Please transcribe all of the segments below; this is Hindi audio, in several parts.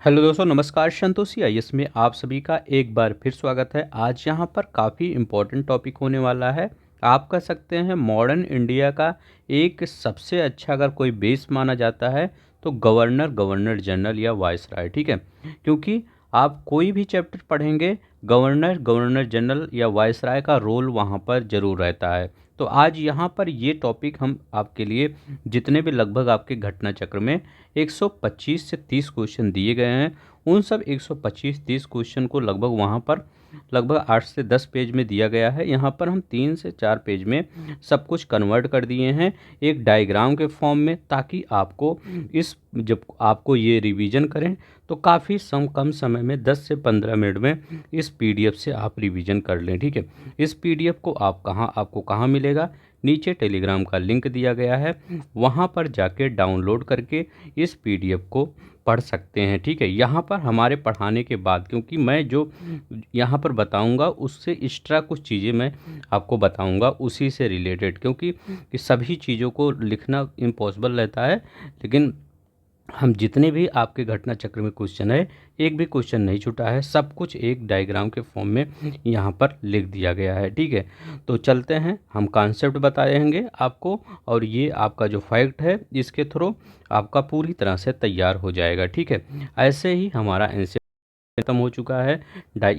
हेलो दोस्तों, नमस्कार। संतोषी आईएएस में आप सभी का एक बार फिर स्वागत है। आज यहाँ पर काफ़ी इम्पोर्टेंट टॉपिक होने वाला है। आप कह सकते हैं मॉडर्न इंडिया का एक सबसे अच्छा अगर कोई बेस माना जाता है तो गवर्नर जनरल या वाइसराय, ठीक है। क्योंकि आप कोई भी चैप्टर पढ़ेंगे, गवर्नर जनरल या वाइसराय का रोल वहाँ पर ज़रूर रहता है। तो आज यहाँ पर ये टॉपिक हम आपके लिए जितने भी लगभग आपके घटना चक्र में 125 से 30 क्वेश्चन दिए गए हैं, उन सब 125-30 क्वेश्चन को लगभग वहाँ पर लगभग 8 से 10 पेज में दिया गया है। यहाँ पर हम 3 से 4 पेज में सब कुछ कन्वर्ट कर दिए हैं एक डायग्राम के फॉर्म में, ताकि आपको जब आपको ये रिवीजन करें तो काफ़ी कम समय में 10 से 15 मिनट में इस पीडीएफ से आप रिवीजन कर लें, ठीक है। इस पीडीएफ को आपको कहाँ मिलेगा? नीचे टेलीग्राम का लिंक दिया गया है, वहाँ पर जाके डाउनलोड करके इस पीडीएफ को पढ़ सकते हैं, ठीक है। यहाँ पर हमारे पढ़ाने के बाद, क्योंकि मैं जो यहाँ पर बताऊँगा उससे एक्स्ट्रा कुछ चीज़ें मैं आपको बताऊँगा उसी से रिलेटेड, क्योंकि सभी चीज़ों को लिखना इम्पॉसिबल रहता है। लेकिन हम जितने भी आपके घटना चक्र में क्वेश्चन है, एक भी क्वेश्चन नहीं छूटा है, सब कुछ एक डायग्राम के फॉर्म में यहाँ पर लिख दिया गया है, ठीक है। तो चलते हैं, हम कॉन्सेप्ट बताएंगे आपको, और ये आपका जो फैक्ट है इसके थ्रू आपका पूरी तरह से तैयार हो जाएगा, ठीक है। ऐसे ही हमारा एनसीईआरटी खत्म हो चुका है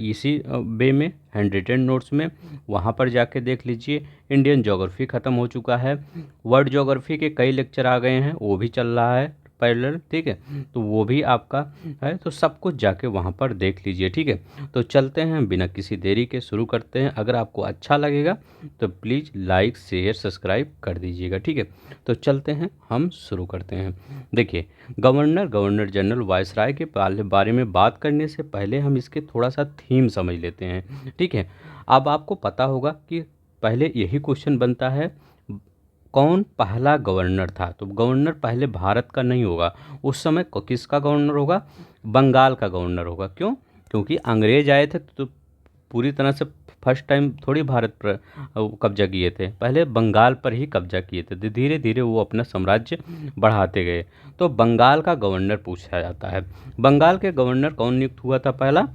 इसी वे में हैंड रिटन नोट्स में, वहाँ पर जाके देख लीजिए। इंडियन ज्योग्राफी ख़त्म हो चुका है, वर्ल्ड ज्योग्राफी के कई लेक्चर आ गए हैं, वो भी चल रहा है पैरेलल, ठीक है। तो वो भी आपका है, तो सब कुछ जाके वहाँ पर देख लीजिए, ठीक है। तो चलते हैं, बिना किसी देरी के शुरू करते हैं। अगर आपको अच्छा लगेगा तो प्लीज़ लाइक शेयर सब्सक्राइब कर दीजिएगा, ठीक है। तो चलते हैं, हम शुरू करते हैं। देखिए, गवर्नर जनरल वायसराय के बारे में बात करने से पहले हम इसके थोड़ा सा थीम समझ लेते हैं, ठीक है। अब आपको पता होगा कि पहले यही क्वेश्चन बनता है, कौन पहला गवर्नर था? तो गवर्नर पहले भारत का नहीं होगा, उस समय किसका गवर्नर होगा? बंगाल का गवर्नर होगा। क्यों? क्योंकि अंग्रेज आए थे तो पूरी तरह से फर्स्ट टाइम थोड़ी भारत पर कब्जा किए थे, पहले बंगाल पर ही कब्जा किए थे। धीरे धीरे वो अपना साम्राज्य बढ़ाते गए। तो बंगाल का गवर्नर पूछा जाता है। बंगाल के गवर्नर कौन नियुक्त हुआ था? पहला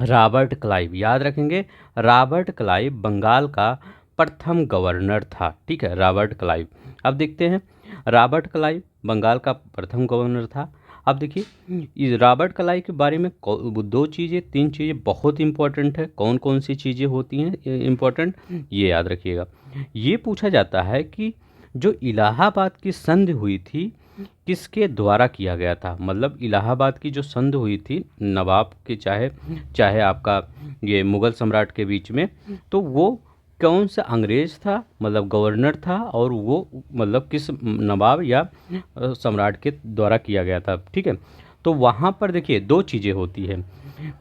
रॉबर्ट क्लाइव, याद रखेंगे, रॉबर्ट क्लाइव बंगाल का प्रथम गवर्नर था, ठीक है, रॉबर्ट क्लाइव। अब देखते हैं, रॉबर्ट क्लाइव बंगाल का प्रथम गवर्नर था। अब देखिए, इस रॉबर्ट क्लाइव के बारे में दो चीज़ें तीन चीज़ें बहुत इंपॉर्टेंट है। कौन कौन सी चीज़ें होती हैं इंपॉर्टेंट, ये याद रखिएगा। ये पूछा जाता है कि जो इलाहाबाद की संधि हुई थी किसके द्वारा किया गया था? मतलब इलाहाबाद की जो संधि हुई थी नवाब के चाहे चाहे आपका ये मुग़ल सम्राट के बीच में, तो वो कौन सा अंग्रेज़ था, मतलब गवर्नर था, और वो मतलब किस नवाब या सम्राट के द्वारा किया गया था, ठीक है। तो वहाँ पर देखिए दो चीज़ें होती है।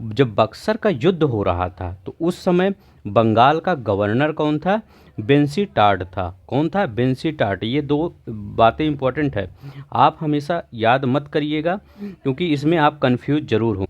जब बक्सर का युद्ध हो रहा था तो उस समय बंगाल का गवर्नर कौन था? बेंसी टार्ड था। कौन था? बेंसी टार्ड। ये दो बातें इंपॉर्टेंट है, आप हमेशा याद मत करिएगा, क्योंकि इसमें आप कंफ्यूज जरूर हो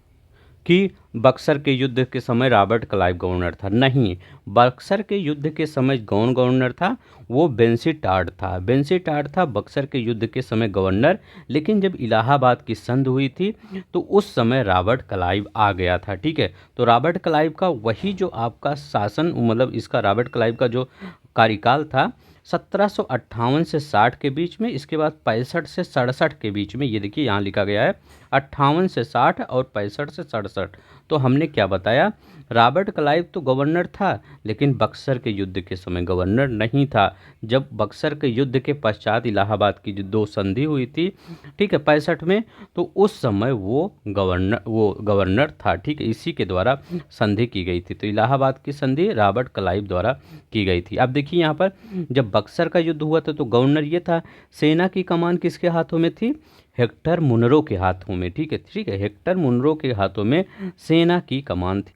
कि बक्सर के युद्ध के समय रॉबर्ट क्लाइव गवर्नर था। नहीं, बक्सर के युद्ध के समय कौन गवर्नर था? वो बेंसी टार्ड था। बेंसी टार्ड था बक्सर के युद्ध के समय गवर्नर। लेकिन जब इलाहाबाद की संधि हुई थी तो उस समय रॉबर्ट क्लाइव आ गया था, ठीक है। तो रॉबर्ट क्लाइव का वही जो आपका शासन, मतलब इसका रॉबर्ट क्लाइव का जो कार्यकाल था 1758 से 60 के बीच में, इसके बाद 65 से 67 के बीच में। ये देखिए यहाँ लिखा गया है 58 से 60 और 65 से 67। तो हमने क्या बताया? रॉबर्ट क्लाइव तो गवर्नर था, लेकिन बक्सर के युद्ध के समय गवर्नर नहीं था। जब बक्सर के युद्ध के पश्चात इलाहाबाद की जो दो संधि हुई थी, ठीक है, 65 में, तो उस समय वो गवर्नर था, ठीक है। इसी के द्वारा संधि की गई थी। तो इलाहाबाद की संधि रॉबर्ट क्लाइव द्वारा की गई थी। अब देखिए यहाँ पर जब बक्सर का युद्ध हुआ था तो गवर्नर ये था। सेना की कमान किसके हाथों में थी? हेक्टर मुनरो के हाथों में, ठीक है, ठीक है, हेक्टर मुनरो के हाथों में सेना की कमान थी।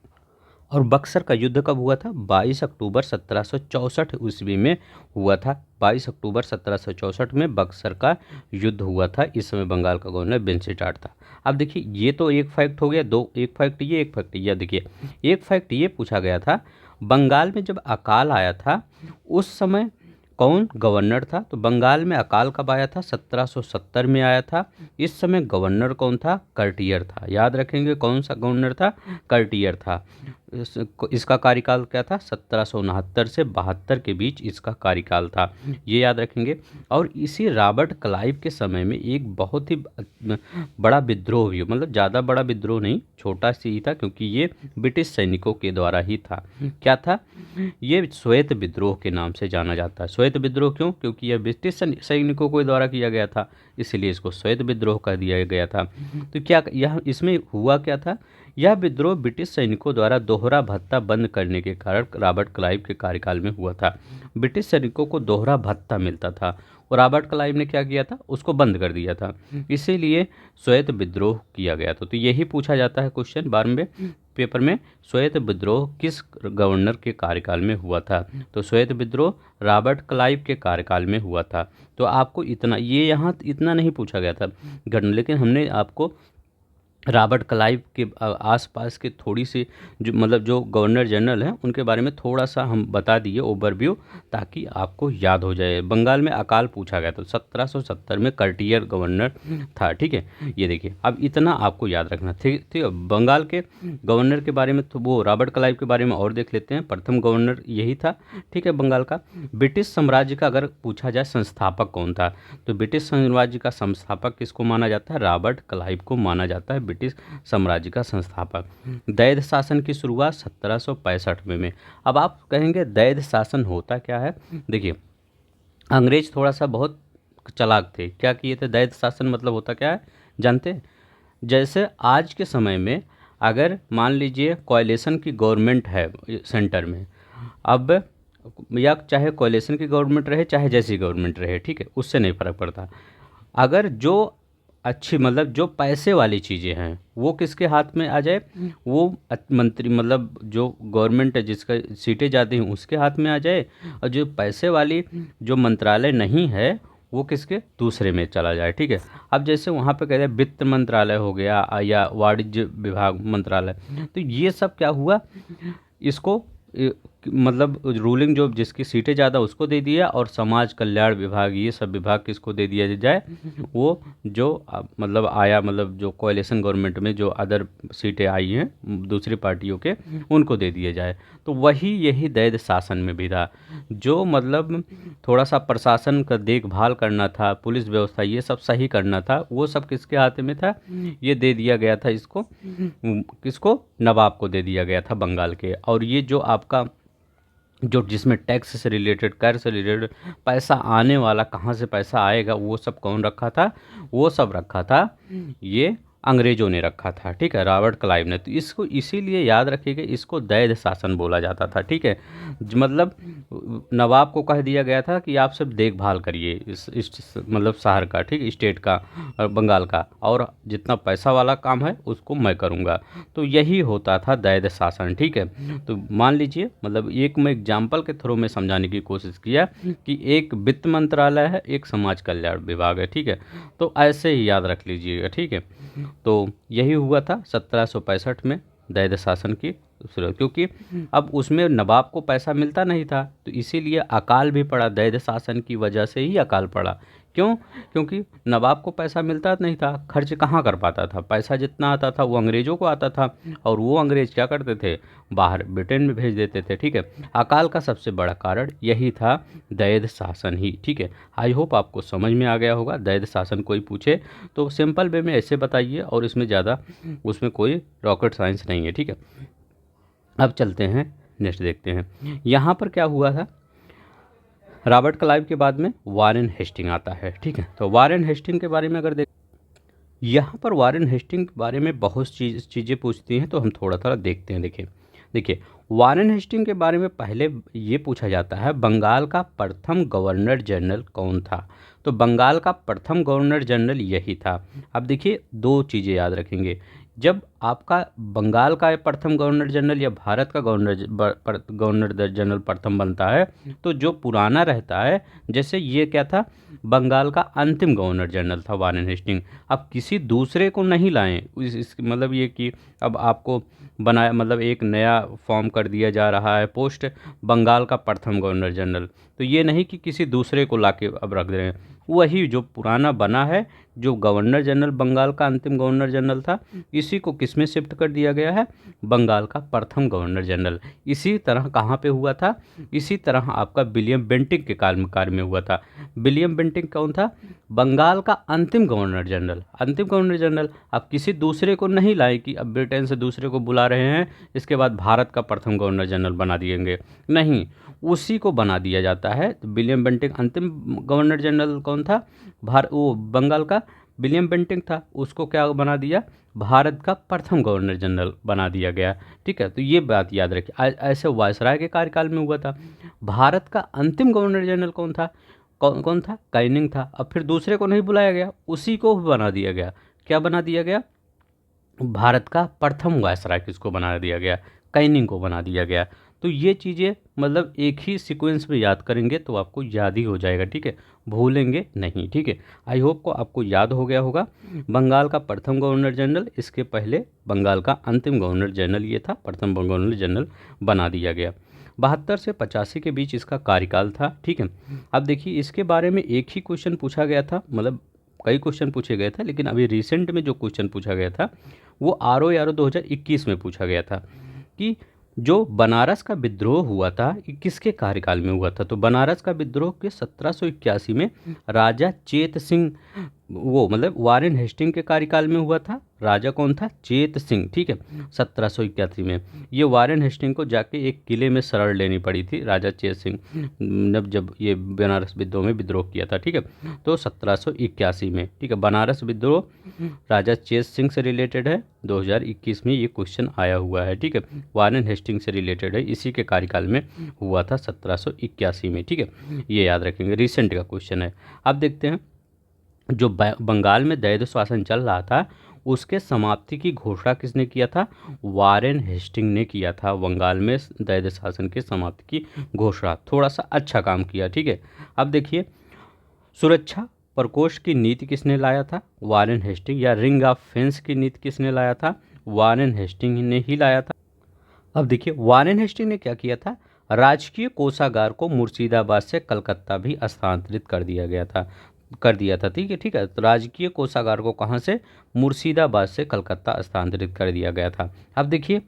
और बक्सर का युद्ध कब हुआ था? 22 अक्टूबर 1764 ईस्वी में हुआ था। 22 अक्टूबर 1764 में बक्सर का युद्ध हुआ था। इस समय बंगाल का गवर्नर बेंसी टार्ड था। अब देखिए, ये तो एक फैक्ट हो गया, दो, एक फैक्ट ये, एक फैक्ट ये। देखिए, एक फैक्ट ये पूछा गया था, बंगाल में जब अकाल आया था उस समय कौन गवर्नर था? तो बंगाल में अकाल कब आया था? 1770 में आया था। इस समय गवर्नर कौन था? कर्टियर था। याद रखेंगे कौन सा गवर्नर था? कर्टियर था। इसका कार्यकाल क्या था? 1769 से 72 के बीच इसका कार्यकाल था, ये याद रखेंगे। और इसी रॉबर्ट क्लाइव के समय में एक बहुत ही बड़ा विद्रोह भी, मतलब ज़्यादा बड़ा विद्रोह नहीं, छोटा सी ही था, क्योंकि ये ब्रिटिश सैनिकों के द्वारा ही था। क्या था? ये श्वेत विद्रोह के नाम से जाना जाता है। श्वेत विद्रोह क्यों? क्योंकि यह ब्रिटिश सैनिकों के द्वारा किया गया था, इसलिए इसको श्वेत विद्रोह कह दिया गया था। तो क्या यह इसमें हुआ क्या था? यह विद्रोह ब्रिटिश सैनिकों द्वारा दोहरा भत्ता बंद करने के कारण रॉबर्ट क्लाइव के कार्यकाल में हुआ था। ब्रिटिश सैनिकों को दोहरा भत्ता मिलता था और रॉबर्ट क्लाइव ने क्या किया था? उसको बंद कर दिया था, इसीलिए श्वेत विद्रोह किया गया था। तो यही पूछा जाता है क्वेश्चन 12वें पेपर में, श्वेत विद्रोह किस गवर्नर के कार्यकाल में हुआ था? तो श्वेत विद्रोह रॉबर्ट क्लाइव के कार्यकाल में हुआ था। तो आपको इतना, ये यहाँ इतना नहीं पूछा गया था गण, लेकिन हमने आपको रॉबर्ट क्लाइव के आसपास के थोड़ी सी जो, मतलब जो गवर्नर जनरल हैं उनके बारे में थोड़ा सा हम बता दिए ओवरव्यू, ताकि आपको याद हो जाए। बंगाल में अकाल पूछा गया तो 1770 में कर्टियर गवर्नर था, ठीक है। ये देखिए, अब इतना आपको याद रखना, ठीक ठीक है। बंगाल के गवर्नर के बारे में तो वो रॉबर्ट क्लाइव के बारे में और देख लेते हैं। प्रथम गवर्नर यही था, ठीक है, बंगाल का। ब्रिटिश साम्राज्य का अगर पूछा जाए संस्थापक कौन था, तो ब्रिटिश साम्राज्य का संस्थापक किसको माना जाता है? रॉबर्ट क्लाइव को माना जाता है ब्रिटिश साम्राज्य का संस्थापक। दैध शासन की शुरुआत 1765 में। अब आप कहेंगे दैध शासन होता क्या है? देखिए, अंग्रेज थोड़ा सा बहुत चालाक थे। क्या किए थे? दैध शासन मतलब होता क्या है, जानते हैं? जैसे आज के समय में अगर मान लीजिए कोalition की गवर्नमेंट है सेंटर में, अब या चाहे कोalition की गवर्नमेंट रहे चाहे जैसी गवर्नमेंट रहे, ठीक है, उससे नहीं फर्क पड़ता। अगर जो अच्छी, मतलब जो पैसे वाली चीज़ें हैं वो किसके हाथ में आ जाए, वो मंत्री, मतलब जो गवर्नमेंट है जिसका सीटें जाती हैं उसके हाथ में आ जाए, और जो पैसे वाली जो मंत्रालय नहीं है वो किसके, दूसरे में चला जाए, ठीक है। अब जैसे वहाँ पे कहते हैं वित्त मंत्रालय हो गया या वाणिज्य विभाग मंत्रालय, तो ये सब क्या हुआ, इसको मतलब रूलिंग जो जिसकी सीटें ज़्यादा उसको दे दिया, और समाज कल्याण विभाग ये सब विभाग किसको दे दिया जाए, वो जो मतलब आया, मतलब जो कोalition गवर्नमेंट में जो अदर सीटें आई हैं दूसरी पार्टियों के, उनको दे दिए जाए। तो वही यही दैध शासन में भी था, जो मतलब थोड़ा सा प्रशासन का देखभाल करना था, पुलिस व्यवस्था ये सब सही करना था, वो सब किसके हाथ में था, ये दे दिया गया था इसको, किसको, नवाब को दे दिया गया था बंगाल के। और ये जो आपका जो जिसमें टैक्स से रिलेटेड, कर से रिलेटेड पैसा आने वाला, कहाँ से पैसा आएगा, वो सब कौन रखा था, वो सब रखा था ये अंग्रेज़ों ने रखा था, ठीक है, रॉबर्ट क्लाइव ने। तो इसको इसीलिए याद रखिएगा, इसको दैध शासन बोला जाता था, ठीक है। मतलब नवाब को कह दिया गया था कि आप सब देखभाल करिए इस मतलब शहर का, ठीक, स्टेट का और बंगाल का, और जितना पैसा वाला काम है उसको मैं करूँगा। तो यही होता था दैध शासन, ठीक है। तो मान लीजिए, मतलब एक मैं एग्जाम्पल के थ्रू में समझाने की कोशिश किया कि एक वित्त मंत्रालय है, एक समाज कल्याण विभाग है, ठीक है। तो ऐसे ही याद रख लीजिएगा, ठीक है। तो यही हुआ था 1765 में दैध शासन की शुरुआत, क्योंकि अब उसमें नवाब को पैसा मिलता नहीं था, तो इसीलिए अकाल भी पड़ा, दैध शासन की वजह से ही अकाल पड़ा। क्यों? क्योंकि नवाब को पैसा मिलता नहीं था, खर्च कहाँ कर पाता था, पैसा जितना आता था वो अंग्रेज़ों को आता था, और वो अंग्रेज़ क्या करते थे, बाहर ब्रिटेन में भेज देते थे, ठीक है। अकाल का सबसे बड़ा कारण यही था, दैध शासन ही, ठीक है। आई होप आपको समझ में आ गया होगा। दैध शासन कोई पूछे तो सिंपल वे में ऐसे बताइए, और इसमें ज़्यादा उसमें कोई रॉकेट साइंस नहीं है, ठीक है। अब चलते हैं, नेक्स्ट देखते हैं। यहाँ पर क्या हुआ था, रॉबर्ट क्लाइव के बाद में वारेन हेस्टिंग आता है, ठीक है। तो वारेन हेस्टिंग के बारे में अगर देख, यहाँ पर वारेन हेस्टिंग के बारे में बहुत चीज़ें पूछती हैं, तो हम थोड़ा थोड़ा देखते हैं। देखिए, वारेन हेस्टिंग के बारे में पहले ये पूछा जाता है, बंगाल का प्रथम गवर्नर जनरल कौन था। तो बंगाल का प्रथम गवर्नर जनरल यही था। अब देखिए, दो चीज़ें याद रखेंगे, जब आपका बंगाल का प्रथम गवर्नर जनरल या भारत का गवर्नर जनरल प्रथम बनता है, तो जो पुराना रहता है, जैसे ये क्या था, बंगाल का अंतिम गवर्नर जनरल था वारेन हेस्टिंग। अब किसी दूसरे को नहीं लाएं, मतलब ये कि अब आपको बनाया, मतलब एक नया फॉर्म कर दिया जा रहा है पोस्ट बंगाल का प्रथम गवर्नर जनरल, तो ये नहीं कि किसी दूसरे को लाके अब रख रहे हैं, वही जो पुराना बना है, जो गवर्नर जनरल बंगाल का अंतिम गवर्नर जनरल था, इसी को किस में शिफ्ट कर दिया गया है, बंगाल का प्रथम गवर्नर जनरल। इसी तरह कहाँ पे हुआ था, इसी तरह आपका विलियम बेंटिक के कार्य में हुआ था। विलियम बेंटिक कौन था, बंगाल का अंतिम गवर्नर जनरल। अंतिम गवर्नर जनरल आप किसी दूसरे को नहीं लाए कि अब ब्रिटेन से दूसरे को बुला रहे हैं, इसके बाद भारत का प्रथम गवर्नर जनरल बना दिएंगे, नहीं, उसी को बना दिया जाता है। तो विलियम बेंटिक अंतिम गवर्नर जनरल कौन था, वो बंगाल का विलियम बेंटिक था, उसको क्या बना दिया, भारत का प्रथम गवर्नर जनरल बना दिया गया। ठीक है, तो ये बात याद रखिए। ऐसे वायसराय के कार्यकाल में हुआ था। भारत का अंतिम गवर्नर जनरल कौन था, कौन था, कैनिंग था। अब फिर दूसरे को नहीं बुलाया गया, उसी को बना दिया गया। क्या बना दिया गया, भारत का प्रथम वायसराय किसको बना दिया गया, कैनिंग को बना दिया गया। तो ये चीज़ें मतलब एक ही सीक्वेंस में याद करेंगे तो आपको याद ही हो जाएगा। ठीक है, भूलेंगे नहीं। ठीक है, आई होप को आपको याद हो गया होगा। बंगाल का प्रथम गवर्नर जनरल, इसके पहले बंगाल का अंतिम गवर्नर जनरल ये था, प्रथम गवर्नर जनरल बना दिया गया। 72 से 85 के बीच इसका कार्यकाल था। ठीक है, अब देखिए इसके बारे में एक ही क्वेश्चन पूछा गया था, मतलब कई क्वेश्चन पूछे गए थे, लेकिन अभी रिसेंट में जो क्वेश्चन पूछा गया था वो RO 2021 में पूछा गया था कि जो बनारस का विद्रोह हुआ था ये किसके कार्यकाल में हुआ था। तो बनारस का विद्रोह के 1781 में राजा चेत सिंह, वो मतलब वारेन हेस्टिंग के कार्यकाल में हुआ था। राजा कौन था, चेत सिंह। ठीक है, 1781 में ये वारेन हेस्टिंग को जाके एक किले में शरण लेनी पड़ी थी राजा चेत सिंह, जब ये बनारस विद्रोह में विद्रोह किया था। ठीक है, तो 1781 में। ठीक है, बनारस विद्रोह राजा चेत सिंह से रिलेटेड है, 2021 में ये क्वेश्चन आया हुआ है। ठीक है, वारेन हेस्टिंग से रिलेटेड है, इसी के कार्यकाल में हुआ था 1781 में। ठीक है, ये याद रखेंगे, रिसेंट का क्वेश्चन है। अब देखते हैं जो बंगाल में दैध शासन चल रहा था उसके समाप्ति की घोषणा किसने किया था, वारेन हेस्टिंग ने किया था। बंगाल में दैध शासन की समाप्ति की घोषणा, थोड़ा सा अच्छा काम किया। ठीक है, अब देखिए सुरक्षा प्रकोष्ठ की नीति किसने लाया था, वारेन हेस्टिंग। या रिंग ऑफ फेंस की नीति किसने लाया था, वारेन हेस्टिंग ने ही लाया था। अब देखिए वारेन हेस्टिंग ने क्या किया था, राजकीय कोषागार को मुर्शिदाबाद से कलकत्ता भी स्थानांतरित कर दिया था। ठीक है, ठीक है, तो राजकीय कोषागार को कहाँ से, मुर्शिदाबाद से कलकत्ता स्थानांतरित कर दिया गया था। अब देखिए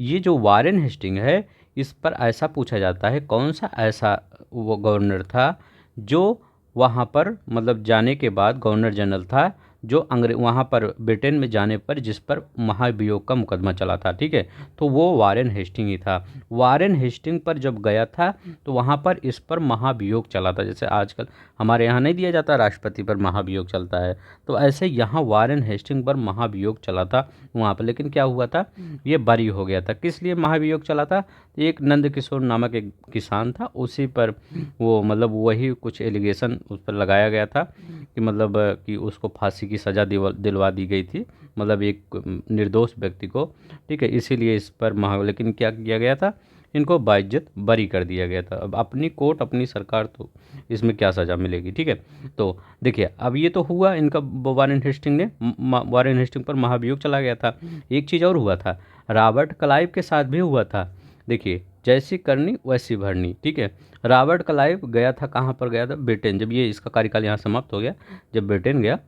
ये जो वारेन हेस्टिंग है, इस पर ऐसा पूछा जाता है कौन सा ऐसा वो गवर्नर था जो वहाँ पर मतलब जाने के बाद गवर्नर जनरल था, जो वहाँ पर ब्रिटेन में जाने पर जिस पर महाभियोग का मुकदमा चला था। ठीक है, तो वो वारेन हेस्टिंग ही था। वारेन हेस्टिंग पर जब गया था तो वहाँ पर इस पर महाभियोग चला था, जैसे आजकल हमारे यहाँ नहीं दिया जाता राष्ट्रपति पर महाभियोग चलता है, तो ऐसे यहाँ वारेन हेस्टिंग पर महाभियोग चला था वहाँ पर। लेकिन क्या हुआ था, ये बरी हो गया था। किस लिए महाभियोग चला था, एक नंद किशोर नामक एक किसान था, उसी पर वो मतलब वही कुछ एलिगेशन उस पर लगाया गया था कि मतलब कि उसको फांसी की सज़ा दिलवा दी गई थी, मतलब एक निर्दोष व्यक्ति को। ठीक है, इसीलिए इस पर लेकिन क्या किया गया था, इनको बाइज्जत बरी कर दिया गया था। अब अपनी कोर्ट अपनी सरकार, तो इसमें क्या सज़ा मिलेगी। ठीक है, तो देखिए अब ये तो हुआ इनका, वारेन हेस्टिंग पर महाभियोग चला गया था। एक चीज़ और हुआ था, रॉबर्ट क्लाइव के साथ भी हुआ था। देखिए जैसी करनी वैसी भरनी। ठीक है, रॉबर्ट क्लाइव गया था, कहाँ पर गया था, ब्रिटेन। जब ये इसका कार्यकाल यहाँ समाप्त हो गया, जब ब्रिटेन गया,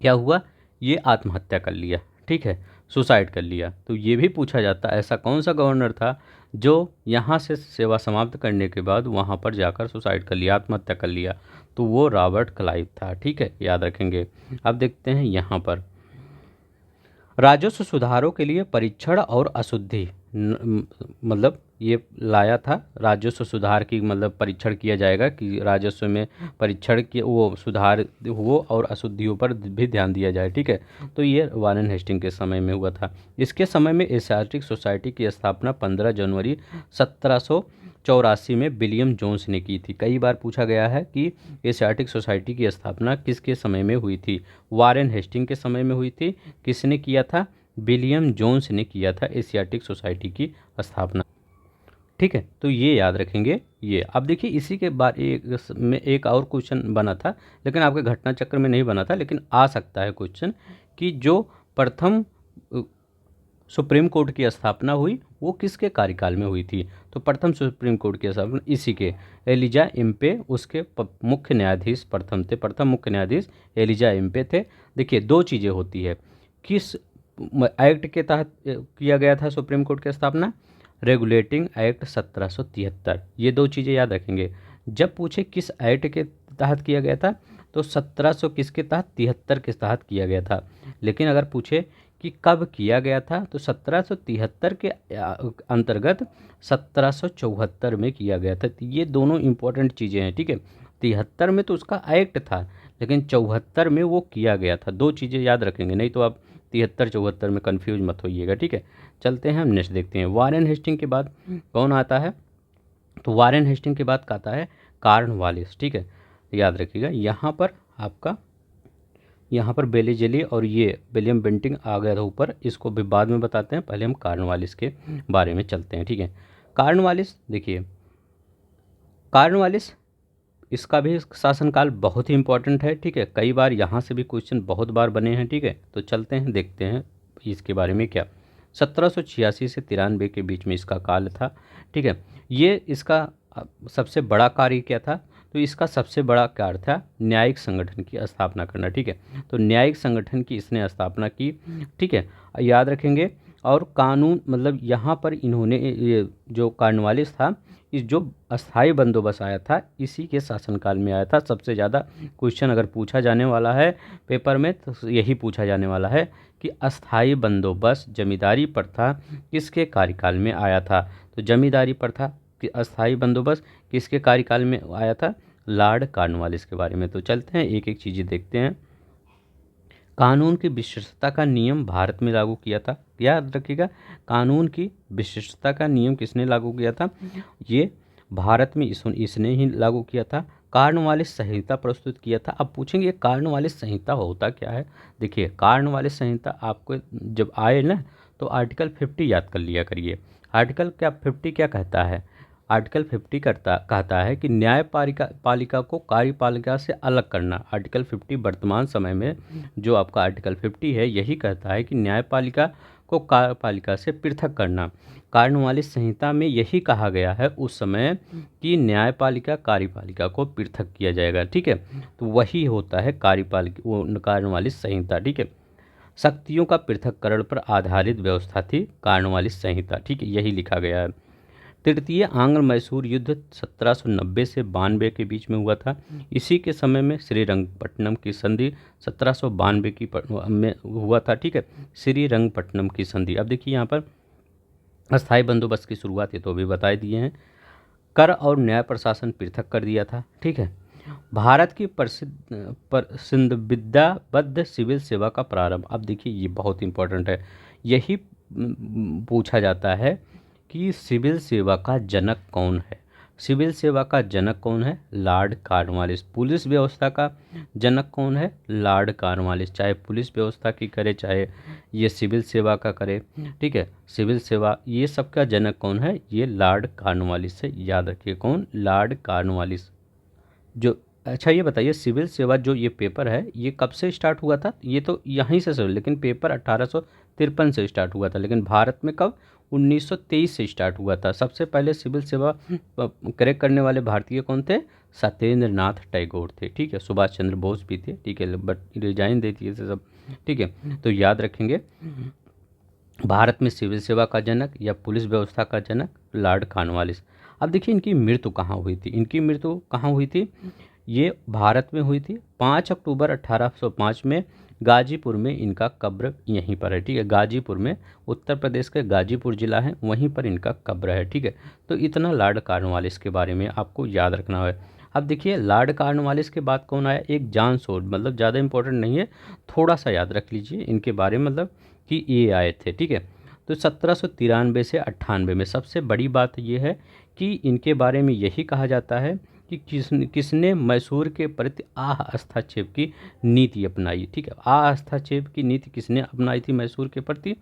क्या हुआ, ये आत्महत्या कर लिया। ठीक है, सुसाइड कर लिया। तो ये भी पूछा जाता है ऐसा कौन सा गवर्नर था जो यहाँ से सेवा समाप्त करने के बाद वहाँ पर जाकर सुसाइड कर लिया, आत्महत्या कर लिया, तो वो रॉबर्ट क्लाइव था। ठीक है, याद रखेंगे। अब देखते हैं यहाँ पर राजस्व सुधारों के लिए परीक्षण और अशुद्धि, मतलब ये लाया था राजस्व सुधार की, मतलब परीक्षण किया जाएगा कि राजस्व में परीक्षण की वो सुधार हो और अशुद्धियों पर भी ध्यान दिया जाए। ठीक है, तो ये वारेन हेस्टिंग के समय में हुआ था। इसके समय में एशियाटिक सोसाइटी की स्थापना 15 जनवरी 1784 में विलियम जोन्स ने की थी। कई बार पूछा गया है कि एशियाटिक सोसाइटी की स्थापना किसके समय में हुई थी, वारेन हेस्टिंग के समय में हुई थी। किसने किया था, विलियम जोन्स ने किया था एशियाटिक सोसाइटी की स्थापना। ठीक है, तो ये याद रखेंगे। ये अब देखिए इसी के बाद में एक और क्वेश्चन बना था, लेकिन आपके घटना चक्र में नहीं बना था, लेकिन आ सकता है क्वेश्चन कि जो प्रथम सुप्रीम कोर्ट की स्थापना हुई वो किसके कार्यकाल में हुई थी। तो प्रथम सुप्रीम कोर्ट की स्थापना इसी के एलिजा इम्पे उसके मुख्य न्यायाधीश प्रथम थे। प्रथम मुख्य न्यायाधीश एलिजा इम्पे थे। देखिए दो चीज़ें होती है, किस एक्ट के तहत किया गया था सुप्रीम कोर्ट की स्थापना, रेगुलेटिंग एक्ट 1773। ये दो चीज़ें याद रखेंगे। जब पूछे किस एक्ट के तहत किया गया था तो 1700 किसके तहत, 73 के तहत किया गया था। लेकिन अगर पूछे कि कब किया गया था तो 1773 के अंतर्गत 1774 में किया गया था। तो ये दोनों इंपॉर्टेंट चीज़ें हैं। ठीक है, 73 में तो उसका एक्ट था, लेकिन 74 में वो किया गया था। दो चीज़ें याद रखेंगे, नहीं तो आप 73 74 में कन्फ्यूज मत होइएगा। ठीक है, चलते हैं हम नेक्स्ट देखते हैं। वारेन हेस्टिंग के बाद कौन आता है, तो वारेन हेस्टिंग के बाद आता है कॉर्नवालिस। ठीक है, याद रखिएगा। यहाँ पर बेलीजेली और ये विलियम बेंटिंक आ गया था ऊपर, इसको भी बाद में बताते हैं, पहले हम कॉर्नवालिस के बारे में चलते हैं। ठीक है, कॉर्नवालिस देखिए, कॉर्नवालिस इसका भी शासनकाल बहुत ही इंपॉर्टेंट है। ठीक है, कई बार यहाँ से भी क्वेश्चन बहुत बार बने हैं। ठीक है, तो चलते हैं देखते हैं इसके बारे में क्या। 1786 से 93 के बीच में इसका काल था। ठीक है, ये इसका सबसे बड़ा कार्य क्या था, तो इसका सबसे बड़ा कार्य था न्यायिक संगठन की स्थापना करना। ठीक है, तो न्यायिक संगठन की इसने स्थापना की। ठीक है, याद रखेंगे। और कानून मतलब यहाँ पर इन्होंने ये जो कॉर्नवालिस था, इस जो अस्थाई बंदोबस्त आया था इसी के शासनकाल में आया था। सबसे ज़्यादा क्वेश्चन अगर पूछा जाने वाला है पेपर में तो यही पूछा जाने वाला है कि अस्थाई बंदोबस्त जमींदारी प्रथा किसके कार्यकाल में आया था। तो जमींदारी प्रथा कि अस्थाई बंदोबस्त किसके कार्यकाल में आया था, लॉर्ड कॉर्नवालिस के बारे में। तो चलते हैं एक एक चीज़ें देखते हैं। कानून की विशिष्टता का नियम भारत में लागू किया था, याद रखिएगा। कानून की विशिष्टता का नियम किसने लागू किया था, ये भारत में इसने ही लागू किया था। कॉर्नवालिस संहिता प्रस्तुत किया था। अब पूछेंगे ये कॉर्नवालिस संहिता होता क्या है। देखिए कॉर्नवालिस संहिता आपको जब आए ना तो आर्टिकल 50 याद कर लिया करिए। आर्टिकल 50 क्या कहता है, आर्टिकल 50 कहता है कि पालिका को कार्यपालिका से अलग करना। आर्टिकल 50 वर्तमान समय में जो आपका आर्टिकल 50 है यही कहता है कि न्यायपालिका को कार्यपालिका से पृथक करना। कॉर्नवालिस संहिता में यही कहा गया है उस समय कि न्यायपालिका कार्यपालिका को पृथक किया जाएगा। ठीक है, तो वही होता है कॉर्नवालिस संहिता। ठीक है, शक्तियों का पृथककरण पर आधारित व्यवस्था थी कॉर्नवालिस संहिता। ठीक है, यही लिखा गया है। तृतीय आंग्ल मैसूर युद्ध 1790 से 92 के बीच में हुआ था। इसी के समय में श्रीरंगपट्टनम की संधि 1792 में हुआ था। ठीक है, श्रीरंगपट्टनम की संधि। अब देखिए यहाँ पर अस्थाई बंदोबस्त की शुरुआत ये तो अभी बता दिए हैं। कर और न्याय प्रशासन पृथक कर दिया था। ठीक है, भारत की प्रसिद्ध विद्याबद्ध सिविल सेवा का प्रारंभ। अब देखिए ये बहुत इंपॉर्टेंट है, यही पूछा जाता है कि सिविल सेवा का जनक कौन है। सिविल सेवा का जनक कौन है, लॉर्ड कॉर्नवालिस। पुलिस व्यवस्था का जनक कौन है, लॉर्ड कॉर्नवालिस। चाहे पुलिस व्यवस्था की करे चाहे ये सिविल सेवा का करे। ठीक है, सिविल सेवा ये सब का जनक कौन है, ये लॉर्ड कॉर्नवालिस से। याद रखिए कौन, लॉर्ड कॉर्नवालिस। जो अच्छा ये बताइए सिविल सेवा जो ये पेपर है ये कब से स्टार्ट हुआ था, ये तो यहीं से शुरू, लेकिन पेपर 1853 से स्टार्ट हुआ था, लेकिन भारत में कब, 1923 से स्टार्ट हुआ था। सबसे पहले सिविल सेवा क्रैक करने वाले भारतीय कौन थे, सत्येंद्र नाथ टैगोर थे। ठीक है, सुभाष चंद्र बोस भी थे। ठीक है, बट रिजाइन दे दिए थे सब। ठीक है, तो याद रखेंगे भारत में सिविल सेवा का जनक या पुलिस व्यवस्था का जनक लॉर्ड कॉर्नवालिस। अब देखिए इनकी मृत्यु कहाँ हुई थी, इनकी मृत्यु कहाँ हुई थी, ये भारत में हुई थी। 5 अक्टूबर 1805 में गाजीपुर में इनका कब्र यहीं पर है। ठीक है, गाजीपुर में, उत्तर प्रदेश के गाजीपुर जिला है, वहीं पर इनका कब्र है। ठीक है, तो इतना लॉर्ड कॉर्नवालिस के बारे में आपको याद रखना है। अब देखिए लॉर्ड कॉर्नवालिस के बाद कौन आया, एक जॉन सोड, मतलब ज़्यादा इंपॉर्टेंट नहीं है, थोड़ा सा याद रख लीजिए इनके बारे में, मतलब कि ये आए थे। ठीक है, तो 1793 से 98 में सबसे बड़ी बात ये है कि इनके बारे में यही कहा जाता है कि किसने मैसूर के प्रति हस्तक्षेप की नीति अपनाई। ठीक है, हस्तक्षेप की नीति किसने अपनाई थी मैसूर के प्रति?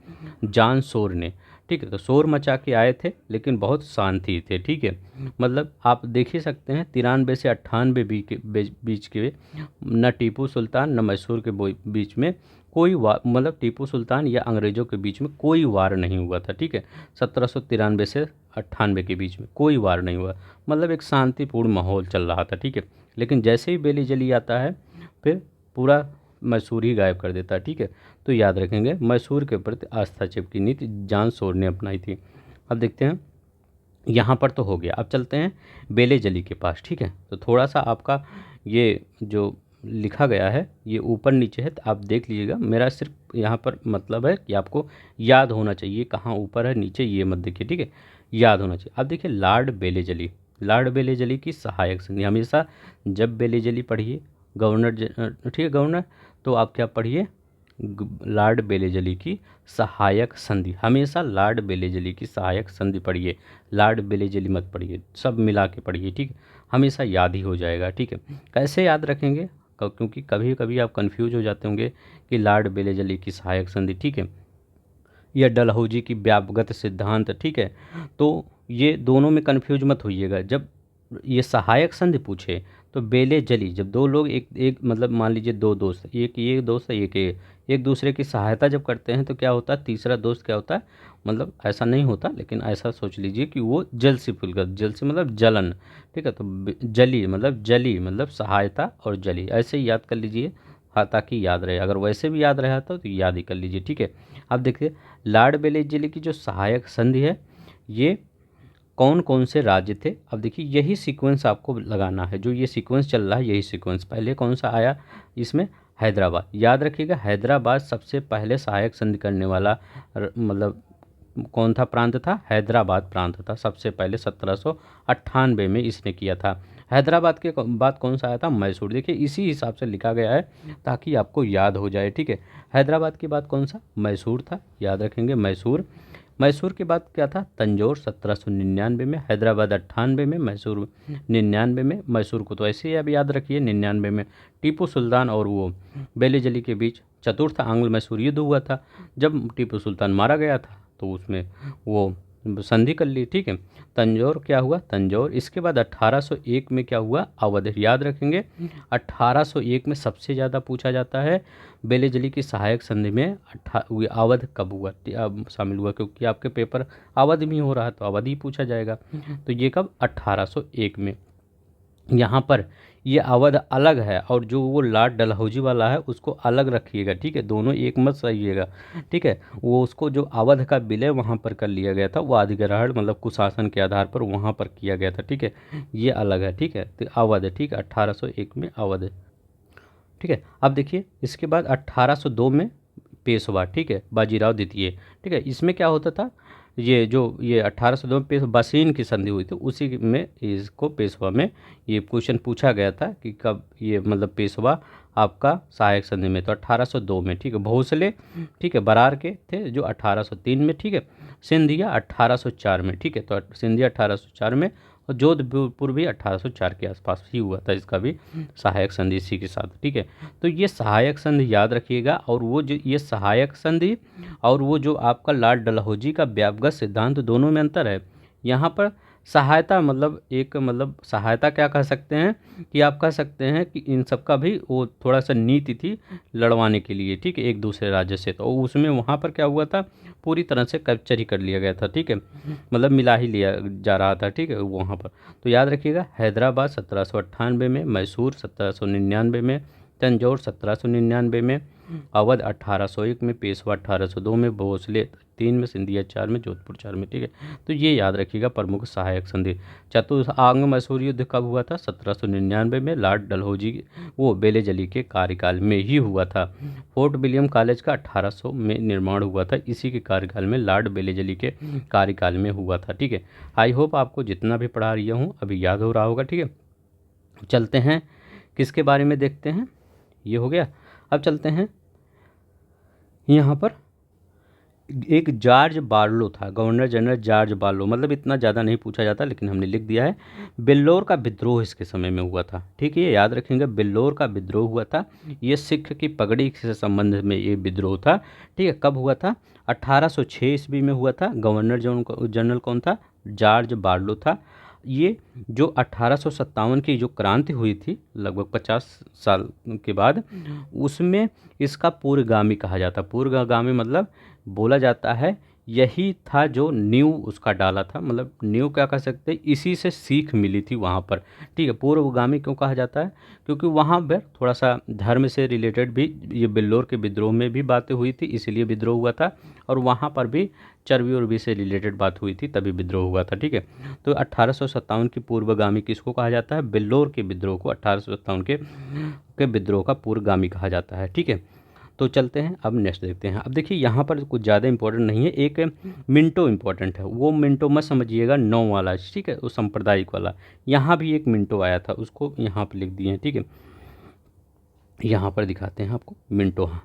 जॉन शोर ने। ठीक है, तो शोर मचा के आए थे लेकिन बहुत शांति थे। ठीक है, मतलब आप देख ही सकते हैं 93 से 98 बीच के न टीपू सुल्तान न मैसूर के बीच में कोई वार, मतलब टीपू सुल्तान या अंग्रेज़ों के बीच में कोई वार नहीं हुआ था। ठीक है, 1793 से 98 के बीच में कोई वार नहीं हुआ, मतलब एक शांतिपूर्ण माहौल चल रहा था। ठीक है, लेकिन जैसे ही बेली जली आता है फिर पूरा मैसूर ही गायब कर देता है। ठीक है, तो याद रखेंगे मैसूर के प्रति हस्तक्षेप की नीति जॉन शोर ने अपनाई थी। अब देखते हैं, यहाँ पर तो हो गया, अब चलते हैं बेले जली के पास। ठीक है, तो थोड़ा सा आपका ये जो लिखा गया है ये ऊपर नीचे है, तो आप देख लीजिएगा। मेरा सिर्फ यहाँ पर मतलब है कि आपको याद होना चाहिए कहाँ ऊपर है नीचे, ये मत देखिए। ठीक है, याद होना चाहिए। अब देखिए लॉर्ड बेले जली, लॉर्ड बेले जली की सहायक संधि। हमेशा जब बेले जली पढ़िए ठीक है गवर्नर, तो आप क्या पढ़िए? लॉर्ड बेलेजली की सहायक संधि। हमेशा लॉर्ड बेलेजली की सहायक संधि पढ़िए, लॉर्ड बेलेजली मत पढ़िए, सब मिला के पढ़िए। ठीक है, हमेशा याद ही हो जाएगा। ठीक है, कैसे याद रखेंगे? क्योंकि कभी कभी आप कंफ्यूज हो जाते होंगे कि लॉर्ड बेलेजली की सहायक संधि, ठीक है, या डलहौजी की व्यापगत सिद्धांत। ठीक है, तो ये दोनों में कंफ्यूज मत होइएगा। जब ये सहायक संधि पूछे तो बेले जली, जब दो लोग एक एक मतलब मान लीजिए दो दोस्त, एक ये दोस्त है एक दूसरे की सहायता जब करते हैं तो क्या होता है? तीसरा दोस्त क्या होता है? मतलब ऐसा नहीं होता, लेकिन ऐसा सोच लीजिए कि वो जल से फुलकर, जल से मतलब जलन। ठीक है, तो जली मतलब सहायता और जली, ऐसे ही याद कर लीजिए। हाँ, ताकि याद रहे। अगर वैसे भी याद रहा तो याद ही कर लीजिए। ठीक है, अब देखिए लॉर्ड बेलेजली की जो सहायक संधि है ये कौन कौन से राज्य थे। अब देखिए यही सीक्वेंस आपको लगाना है, जो ये सीक्वेंस चल रहा है यही सीक्वेंस। पहले कौन सा आया इसमें? हैदराबाद। याद रखिएगा हैदराबाद सबसे पहले सहायक संधि करने वाला मतलब कौन था? प्रांत था, हैदराबाद प्रांत था सबसे पहले। 1798 में इसने किया था। हैदराबाद के बाद कौन सा आया था? मैसूर। देखिए इसी हिसाब से लिखा गया है ताकि आपको याद हो जाए। ठीक है, हैदराबाद के बाद कौन सा? मैसूर था, याद रखेंगे मैसूर। मैसूर के बाद क्या था? तंजौर 1799 में, हैदराबाद 98 में, मैसूर 99 में। मैसूर को तो ऐसे ही अब याद रखिए 99 में टीपू सुल्तान और वो बेलेजली के बीच चतुर्थ आंग्ल मैसूर युद्ध हुआ था। जब टीपू सुल्तान मारा गया था तो उसमें वो संधि कर ली। ठीक है, तंजौर क्या हुआ? तंजौर। इसके बाद 1801 में क्या हुआ? अवध। याद रखेंगे 1801 में सबसे ज़्यादा पूछा जाता है बेलेजली की सहायक संधि में अवध कब हुआ शामिल हुआ, क्योंकि आपके पेपर अवध में हो रहा है तो अवध ही पूछा जाएगा। तो ये कब? 1801 में। यहाँ पर ये अवध अलग है और जो वो लॉर्ड डलहौजी वाला है उसको अलग रखिएगा। ठीक है, दोनों एक मत सहिएगा। ठीक है, वो उसको जो अवध का विलय वहाँ पर कर लिया गया था, वो अधिग्रहण मतलब कुशासन के आधार पर वहाँ पर किया गया था। ठीक है, ये अलग है। ठीक है, तो अवध, ठीक है, 1801 में अवध। ठीक है, अब देखिए इसके बाद 1802 में पेशवा। ठीक है, बाजीराव द्वितीय। ठीक है, इसमें क्या होता था? ये 1802 में बसीन की संधि हुई थी, उसी में इसको पेशवा में ये क्वेश्चन पूछा गया था कि कब ये मतलब पेशवा आपका सहायक संधि में, तो 1802 में। ठीक है, भोसले, ठीक है, बरार के थे जो 1803 में। ठीक है, सिंधिया 1804 में। ठीक है, तो सिंधिया 1804 में और जोधपुर भी 1804 के आसपास ही हुआ था, इसका भी सहायक संधि इसी के साथ। ठीक है, तो ये सहायक संधि याद रखिएगा। और वो जो ये सहायक संधि और वो जो आपका लॉर्ड डलहौजी का व्यापगत सिद्धांत, दोनों में अंतर है। यहाँ पर सहायता मतलब एक मतलब सहायता क्या कह सकते हैं कि आप कह सकते हैं कि इन सब का भी वो थोड़ा सा नीति थी लड़वाने के लिए। ठीक है, एक दूसरे राज्य से, तो उसमें वहाँ पर क्या हुआ था? पूरी तरह से कैप्चर ही कर लिया गया था। ठीक है, मतलब मिला ही लिया जा रहा था। ठीक है, वहाँ पर तो याद रखिएगा हैदराबाद 1798 में, मैसूर 1799 में, तंजौर 1799 में, अवध 1801 में, पेशवा 1802 में, भोसले 3 में, सिंधिया 4 में, जोधपुर 4 में। ठीक है, तो ये याद रखिएगा प्रमुख सहायक संधि। चतुर्थ आंग्ल मैसूर युद्ध कब हुआ था? 1799 में, लॉर्ड डलहौजी वो बेलेजली के कार्यकाल में ही हुआ था। फोर्ट विलियम कॉलेज का 1800 में निर्माण हुआ था, इसी के कार्यकाल में लॉर्ड बेलेजली के कार्यकाल में हुआ था। ठीक है, आई होप आपको जितना भी पढ़ा रही हूँ अभी याद हो रहा होगा। ठीक है, चलते हैं किसके बारे में देखते हैं। ये हो गया, अब चलते हैं यहाँ पर एक जॉर्ज बार्लो था, गवर्नर जनरल जॉर्ज बार्लो, मतलब इतना ज़्यादा नहीं पूछा जाता लेकिन हमने लिख दिया है। बिल्लौर का विद्रोह इसके समय में हुआ था, ठीक है, ये याद रखेंगे, बिल्लौर का विद्रोह हुआ था। ये सिख की पगड़ी से संबंध में ये विद्रोह था, ठीक है। कब हुआ था? 1806 ईस्वी में हुआ था। गवर्नर जनरल कौन था? जॉर्ज बार्लो था। ये जो 1857 की जो क्रांति हुई थी लगभग 50 साल के बाद, उसमें इसका पूर्वगामी कहा जाता। पूर्वगामी मतलब बोला जाता है यही था जो नींव उसका डाला था, मतलब नींव क्या कह सकते हैं, इसी से सीख मिली थी वहाँ पर, ठीक है। पूर्वगामी क्यों कहा जाता है? क्योंकि वहाँ पर थोड़ा सा धर्म से रिलेटेड भी ये बिल्लौर के विद्रोह में भी बातें हुई थी, इसीलिए विद्रोह हुआ था। और वहाँ पर भी चर्बी उर्बी से रिलेटेड बात हुई थी, तभी विद्रोह हुआ था, ठीक है। तो 1857 की पूर्वगामी किसको कहा जाता है? बिल्लौर के विद्रोह को 1857 के विद्रोह का पूर्वगामी कहा जाता है, ठीक है। तो चलते हैं, अब नेक्स्ट देखते हैं। अब देखिए यहाँ पर कुछ ज़्यादा इंपॉर्टेंट नहीं है, एक मिंटो इंपॉर्टेंट है। वो मिंटो मत समझिएगा नौ वाला, ठीक है, वो सांप्रदायिक वाला। यहाँ भी एक मिंटो आया था, उसको यहाँ पर लिख दिए हैं, ठीक है। यहाँ पर दिखाते हैं आपको मिंटो, हाँ,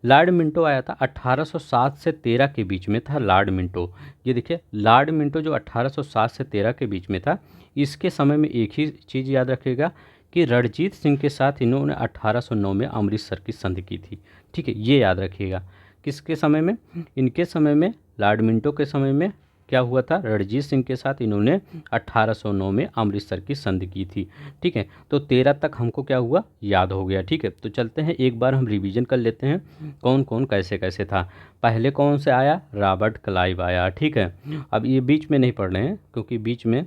लॉर्ड मिंटो आया था 1807 से 13 के बीच में था लॉर्ड मिंटो। ये देखिए लॉर्ड मिंटो जो 1807 से 13 के बीच में था, इसके समय में एक ही चीज़ याद रखिएगा कि रणजीत सिंह के साथ इन्होंने 1809 में अमृतसर की संधि की थी, ठीक है, ये याद रखिएगा। किसके समय में? इनके समय में, लॉर्ड मिंटो के समय में क्या हुआ था? रणजीत सिंह के साथ इन्होंने 1809 में अमृतसर की संधि की थी, ठीक है। तो 13 तक हमको क्या हुआ? याद हो गया, ठीक है। तो चलते हैं एक बार हम रिवीजन कर लेते हैं कौन कौन कैसे कैसे था। पहले कौन से आया? रॉबर्ट क्लाइव आया, ठीक है। अब ये बीच में नहीं पढ़ रहे हैं क्योंकि बीच में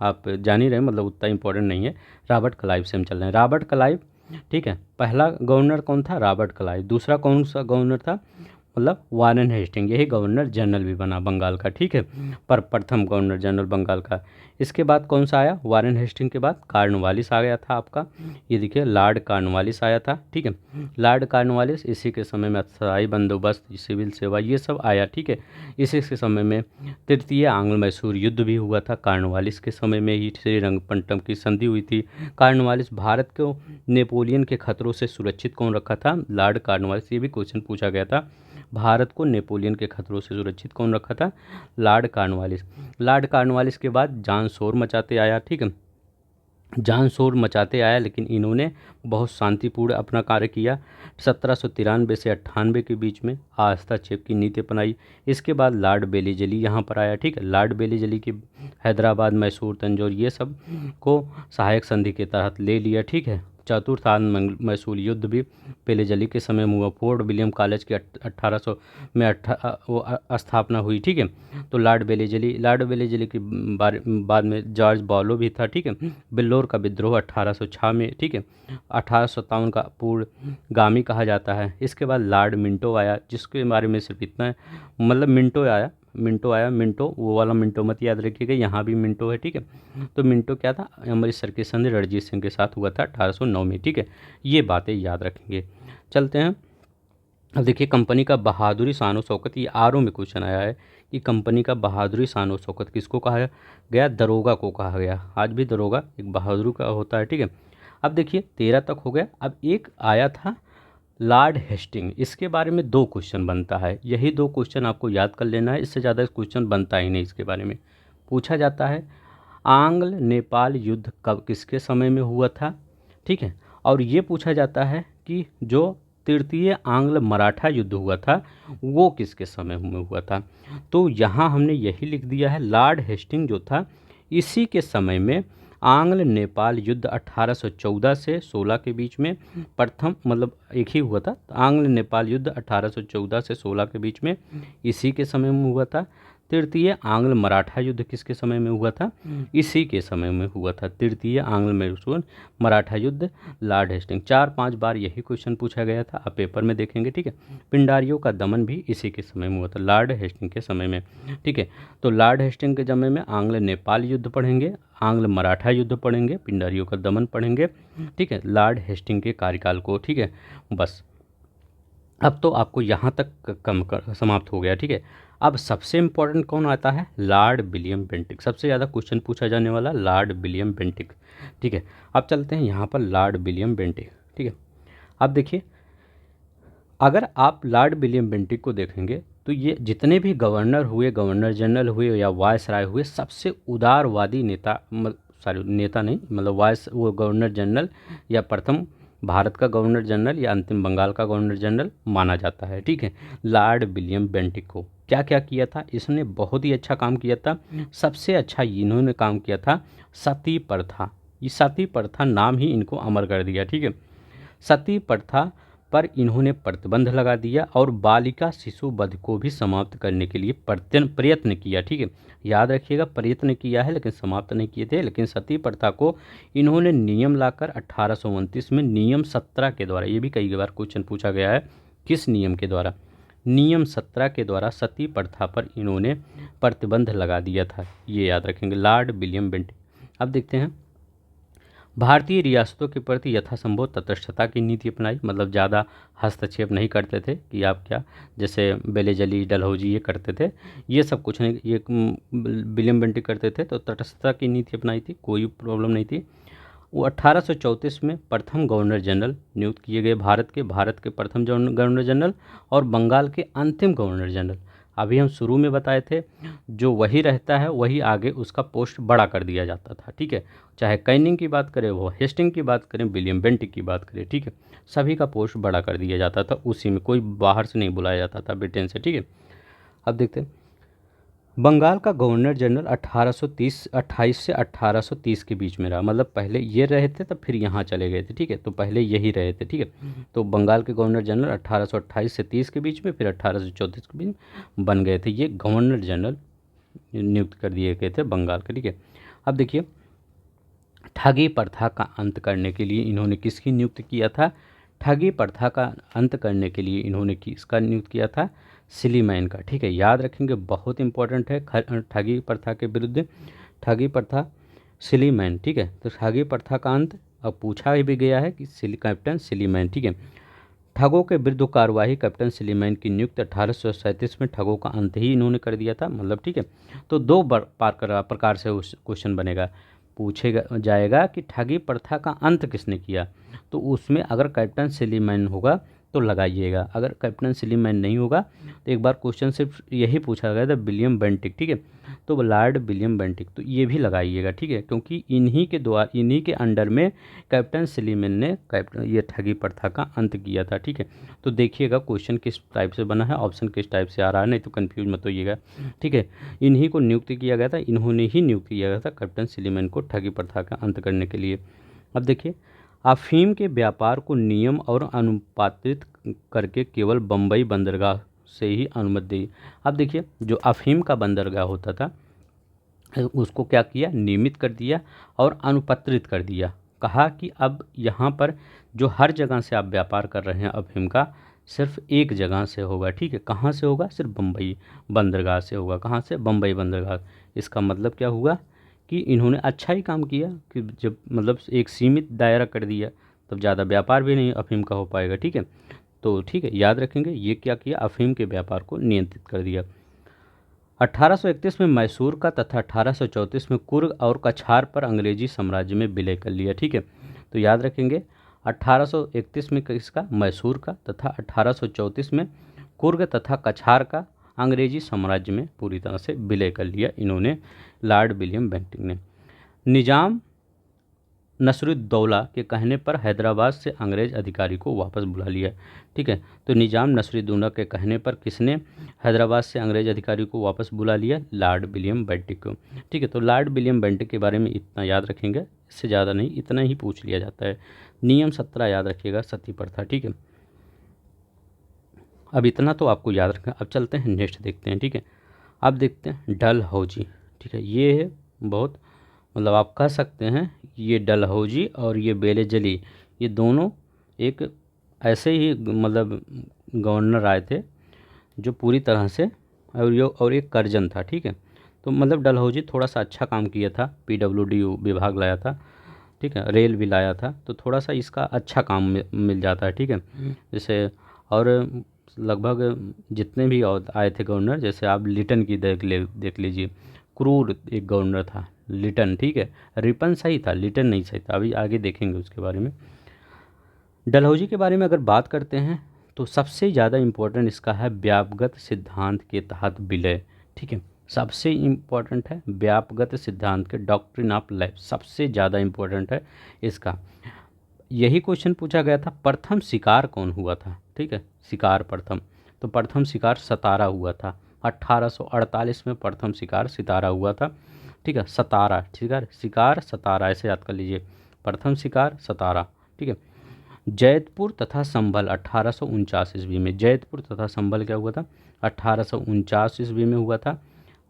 आप जान ही रहे हैं, मतलब उतना इंपॉर्टेंट नहीं है। रॉबर्ट क्लाइव से हम चल रहे हैं। रॉबर्ट क्लाइव, ठीक है, पहला गवर्नर कौन था? Robert Clive. दूसरा कौन सा गवर्नर था? मतलब वारेन हेस्टिंग, यही गवर्नर जनरल भी बना बंगाल का, ठीक है, पर प्रथम गवर्नर जनरल बंगाल का। इसके बाद कौन सा आया? वारेन हेस्टिंग के बाद कॉर्नवालिस आ गया था आपका, ये देखिए लॉर्ड कॉर्नवालिस आया था, ठीक है। लॉर्ड कॉर्नवालिस इसी के समय में अस्थायी बंदोबस्त, सिविल सेवा, ये सब आया, ठीक है। इसी के समय में तृतीय आंग्ल मैसूर युद्ध भी हुआ था। कॉर्नवालिस के समय में ही श्रीरंगपट्टनम की संधि हुई थी। कॉर्नवालिस भारत को नेपोलियन के खतरों से सुरक्षित कौन रखा था? Lord Cornwallis. ये भी क्वेश्चन पूछा गया था, भारत को नेपोलियन के खतरों से सुरक्षित कौन रखा था? Lord Cornwallis. लॉर्ड कॉर्नवालिस के बाद जान शोर मचाते आया, ठीक है, जान शोर मचाते आया, लेकिन इन्होंने बहुत शांतिपूर्ण अपना कार्य किया। 1793 से 98 के बीच में हस्तक्षेप की नीति अपनाई। इसके बाद लॉर्ड बेलीजली यहाँ पर आया, ठीक है। लॉर्ड बेलीजली की हैदराबाद, मैसूर, तंजौर, ये सब को सहायक संधि के तहत ले लिया, ठीक है। चतुर्थ आंग्ल मैसूर युद्ध भी बेलीजली के समय में हुआ। फोर्ट विलियम कॉलेज की 1800 में स्थापना हुई, ठीक है। तो लॉर्ड बेलीजली की बाद में जॉर्ज बार्लो भी था, ठीक है। बिल्लौर का विद्रोह 1806 में, ठीक है, 1857 का पूर्वगामी कहा जाता है। इसके बाद लॉर्ड मिंटो आया, जिसके बारे में सिर्फ इतना है, मतलब मिंटो वो वाला मिंटो मत याद रखिएगा, यहाँ भी मिंटो है, ठीक है। तो मिंटो क्या था? अमृतसर की संधि रणजीत सिंह के साथ हुआ था 1809 में, ठीक है। ये बातें याद रखेंगे। चलते हैं, अब देखिए कंपनी का बहादुरी शान और शौकत, ये आर ओ में क्वेश्चन आया है कि कंपनी का बहादुरी शान और शौकत किसको कहा गया? दरोगा को कहा गया। आज भी दरोगा एक बहादुरी का होता है, ठीक है। अब देखिए 13 तक हो गया। अब एक आया था लॉर्ड हेस्टिंग, इसके बारे में 2 क्वेश्चन बनता है, यही 2 क्वेश्चन आपको याद कर लेना है, इससे ज़्यादा क्वेश्चन बनता ही नहीं। इसके बारे में पूछा जाता है आंग्ल नेपाल युद्ध कब किसके समय में हुआ था, ठीक है। और ये पूछा जाता है कि जो तृतीय आंग्ल मराठा युद्ध हुआ था वो किसके समय में हुआ था। तो यहाँ हमने यही लिख दिया है, लॉर्ड हेस्टिंग जो था इसी के समय में आंग्ल नेपाल युद्ध 1814 से 16 के बीच में प्रथम, मतलब एक ही हुआ था। आंग्ल नेपाल युद्ध 1814 से 16 के बीच में इसी के समय में हुआ था। तृतीय आंग्ल मराठा युद्ध किसके समय में हुआ था? इसी के समय में हुआ था, तृतीय आंग्ल मैसूर मराठा युद्ध, लॉर्ड हेस्टिंग। 4-5 बार यही क्वेश्चन पूछा गया था, आप पेपर में देखेंगे, ठीक है। पिंडारियों का दमन भी इसी के समय में हुआ था, लॉर्ड हेस्टिंग के समय में, ठीक है। तो लॉर्ड हेस्टिंग के समय में आंग्ल नेपाल युद्ध पढ़ेंगे, आंग्ल मराठा युद्ध पढ़ेंगे, पिंडारियों का दमन पढ़ेंगे, ठीक है, लॉर्ड हेस्टिंग के कार्यकाल को, ठीक है। बस अब तो आपको यहाँ तक समाप्त हो गया, ठीक है। अब सबसे इम्पोर्टेंट कौन आता है? लॉर्ड विलियम बेंटिक, सबसे ज़्यादा क्वेश्चन पूछा जाने वाला लॉर्ड विलियम बेंटिक, ठीक है। अब चलते हैं यहाँ पर लॉर्ड विलियम बेंटिक, ठीक है। अब देखिए अगर आप लॉर्ड विलियम बेंटिक को देखेंगे तो ये जितने भी गवर्नर हुए, गवर्नर जनरल हुए या वायसराय हुए, सबसे उदारवादी नेता, सॉरी नेता नहीं, मतलब वायस वो गवर्नर जनरल या प्रथम भारत का गवर्नर जनरल या अंतिम बंगाल का गवर्नर जनरल माना जाता है। ठीक है, लॉर्ड विलियम बेंटिक को क्या क्या किया था, इसने बहुत ही अच्छा काम किया था। सबसे अच्छा इन्होंने काम किया था सती प्रथा। ये सती प्रथा नाम ही इनको अमर कर दिया। ठीक है, सती प्रथा पर इन्होंने प्रतिबंध लगा दिया और बालिका शिशु वध को भी समाप्त करने के लिए प्रयत्न किया। ठीक है, याद रखिएगा, प्रयत्न किया है लेकिन समाप्त नहीं किए थे। लेकिन सती प्रथा को इन्होंने नियम लाकर 1829 में नियम 17 के द्वारा, ये भी कई बार क्वेश्चन पूछा गया है, किस नियम के द्वारा, नियम 17 के द्वारा सती प्रथा पर इन्होंने प्रतिबंध लगा दिया था। ये याद रखेंगे, लॉर्ड विलियम बेंटिक। अब देखते हैं, भारतीय रियासतों के प्रति यथासंभव तटस्थता की नीति अपनाई, मतलब ज़्यादा हस्तक्षेप नहीं करते थे कि आप क्या, जैसे बेलेजली डलहौजी ये करते थे, ये सब कुछ नहीं, ये विलियम बेंटिक करते थे। तो तटस्थता की नीति अपनाई थी, कोई प्रॉब्लम नहीं थी। वो 1834 में प्रथम गवर्नर जनरल नियुक्त किए गए, भारत के प्रथम गवर्नर जनरल और बंगाल के अंतिम गवर्नर जनरल। अभी हम शुरू में बताए थे, जो वही रहता है वही आगे उसका पोस्ट बड़ा कर दिया जाता था। ठीक है, चाहे कैनिंग की बात करें, वो हेस्टिंग की बात करें, विलियम बेंटिक की बात करें, ठीक है, सभी का पोस्ट बड़ा कर दिया जाता था उसी में, कोई बाहर से नहीं बुलाया जाता था ब्रिटेन से। ठीक है, अब देखते हैं, बंगाल का गवर्नर जनरल 28 से 1830 के बीच में रहा, मतलब पहले ये रहे थे तब फिर यहाँ चले गए थे। ठीक है, तो पहले यही रहे थे। ठीक है, तो बंगाल के गवर्नर जनरल 1828 से 30 के बीच में, फिर 1834 के बीच में बन गए थे, ये गवर्नर जनरल नियुक्त कर दिए गए थे बंगाल के। ठीक है, अब देखिए, ठगी प्रथा का अंत करने के लिए इन्होंने किसकी नियुक्त किया था, ठगी प्रथा का अंत करने के लिए इन्होंने किसका नियुक्त किया था, सिलीमैन का। ठीक है, याद रखेंगे, बहुत इंपॉर्टेंट है ठगी प्रथा के विरुद्ध, ठगी प्रथा, सिलीमैन। ठीक है, तो ठगी प्रथा का अंत अब पूछा भी गया है कि कैप्टन सिलीमैन। ठीक है, ठगों के विरुद्ध कार्यवाही कैप्टन सिलीमैन की नियुक्त 1837 में, ठगों का अंत ही इन्होंने कर दिया था, मतलब। ठीक है, तो दो प्रकार से उस क्वेश्चन बनेगा, पूछेगा जाएगा कि ठगी प्रथा का अंत किसने किया, तो उसमें अगर कैप्टन सिलीमैन होगा तो लगाइएगा, अगर कैप्टन सिलीमैन नहीं होगा तो एक बार क्वेश्चन सिर्फ यही पूछा गया था, विलियम बेंटिक। ठीक है, तो लॉर्ड विलियम बेंटिक, तो ये भी लगाइएगा। ठीक है, क्योंकि इन्हीं के द्वारा, इन्हीं के अंडर में कैप्टन सिलीमैन ने ये ठगी प्रथा का अंत किया था। ठीक है, तो देखिएगा क्वेश्चन किस टाइप से बना है, ऑप्शन किस टाइप से आ रहा है, नहीं तो कन्फ्यूज मत होइएगा। ठीक है, इन्हीं को नियुक्त किया गया था, इन्होंने ही नियुक्त किया गया था कैप्टन सिलीमैन को ठगी प्रथा का अंत करने के लिए। अब देखिए, अफीम के व्यापार को नियम और अनुपातित करके केवल बम्बई बंदरगाह से ही अनुमति दी। अब देखिए, जो अफीम का बंदरगाह होता था उसको क्या किया, नियमित कर दिया और अनुपत्रित कर दिया। कहा कि अब यहाँ पर जो हर जगह से आप व्यापार कर रहे हैं अफीम का, सिर्फ एक जगह से होगा। ठीक है, कहाँ से होगा, सिर्फ बम्बई बंदरगाह से होगा। कहाँ से, बम्बई बंदरगाह। इसका मतलब क्या हुआ कि इन्होंने अच्छा ही काम किया कि जब मतलब एक सीमित दायरा कर दिया, तब ज़्यादा व्यापार भी नहीं अफीम का हो पाएगा। ठीक है, तो ठीक है, याद रखेंगे, ये क्या किया, अफीम के व्यापार को नियंत्रित कर दिया। 1831 में मैसूर का तथा 1834 में कुर्ग और कछार पर अंग्रेजी साम्राज्य में विलय कर लिया। ठीक है, तो याद रखेंगे, 1831 में किसका, मैसूर का, तथा 1834 में कुर्ग तथा कछार का अंग्रेजी साम्राज्य में पूरी तरह से विलय कर लिया इन्होंने, लॉर्ड विलियम बेंटिक ने। निजाम नसरुद्दौला के कहने पर हैदराबाद से अंग्रेज अधिकारी को वापस बुला लिया। ठीक है, तो निजाम नसरुद्दौला के कहने पर किसने हैदराबाद से अंग्रेज अधिकारी को वापस बुला लिया, लॉर्ड विलियम बेंटिक को। ठीक है, तो लॉर्ड विलियम बेंटिक के बारे में इतना याद रखेंगे, इससे ज़्यादा नहीं, इतना ही पूछ लिया जाता है। नियम 17 याद रखिएगा, सती प्रथा। ठीक है, अब इतना तो आपको याद रखना। अब चलते हैं नेक्स्ट देखते हैं। ठीक है, अब देखते हैं डलहौजी। ठीक है, ये है बहुत, मतलब आप कह सकते हैं ये डलहौजी और ये बेलेजली, ये दोनों एक ऐसे ही मतलब गवर्नर आए थे जो पूरी तरह से, और एक कर्जन था। ठीक है, तो मतलब डलहौजी थोड़ा सा अच्छा काम किया था, पीडब्ल्यूडी विभाग लाया था। ठीक है, रेल भी लाया था, तो थोड़ा सा इसका अच्छा काम मिल जाता है। ठीक है, जैसे और लगभग जितने भी और आए थे गवर्नर, जैसे आप लिटन की देख लीजिए, क्रूर एक गवर्नर था लिटन। ठीक है, रिपन सही था, लिटन नहीं सही था, अभी आगे देखेंगे उसके बारे में। डलहौजी के बारे में अगर बात करते हैं तो सबसे ज़्यादा इम्पोर्टेंट इसका है व्यापगत सिद्धांत के तहत विलय। ठीक है, सबसे इम्पोर्टेंट है व्यापगत सिद्धांत के, डॉक्ट्रिन ऑफ लाइफ सबसे ज़्यादा इम्पोर्टेंट है इसका। यही क्वेश्चन पूछा गया था, प्रथम शिकार कौन हुआ था। ठीक है, शिकार प्रथम, तो प्रथम शिकार सतारा हुआ था 1848 में, प्रथम शिकार सितारा हुआ था। ठीक है, सतारा, ठीक है, शिकार सतारा ऐसे याद कर लीजिए, प्रथम शिकार सतारा। ठीक है, जैतपुर तथा संभल 1849 ईस्वी में, जैतपुर तथा संभल क्या हुआ था 1849 ईस्वी में हुआ था।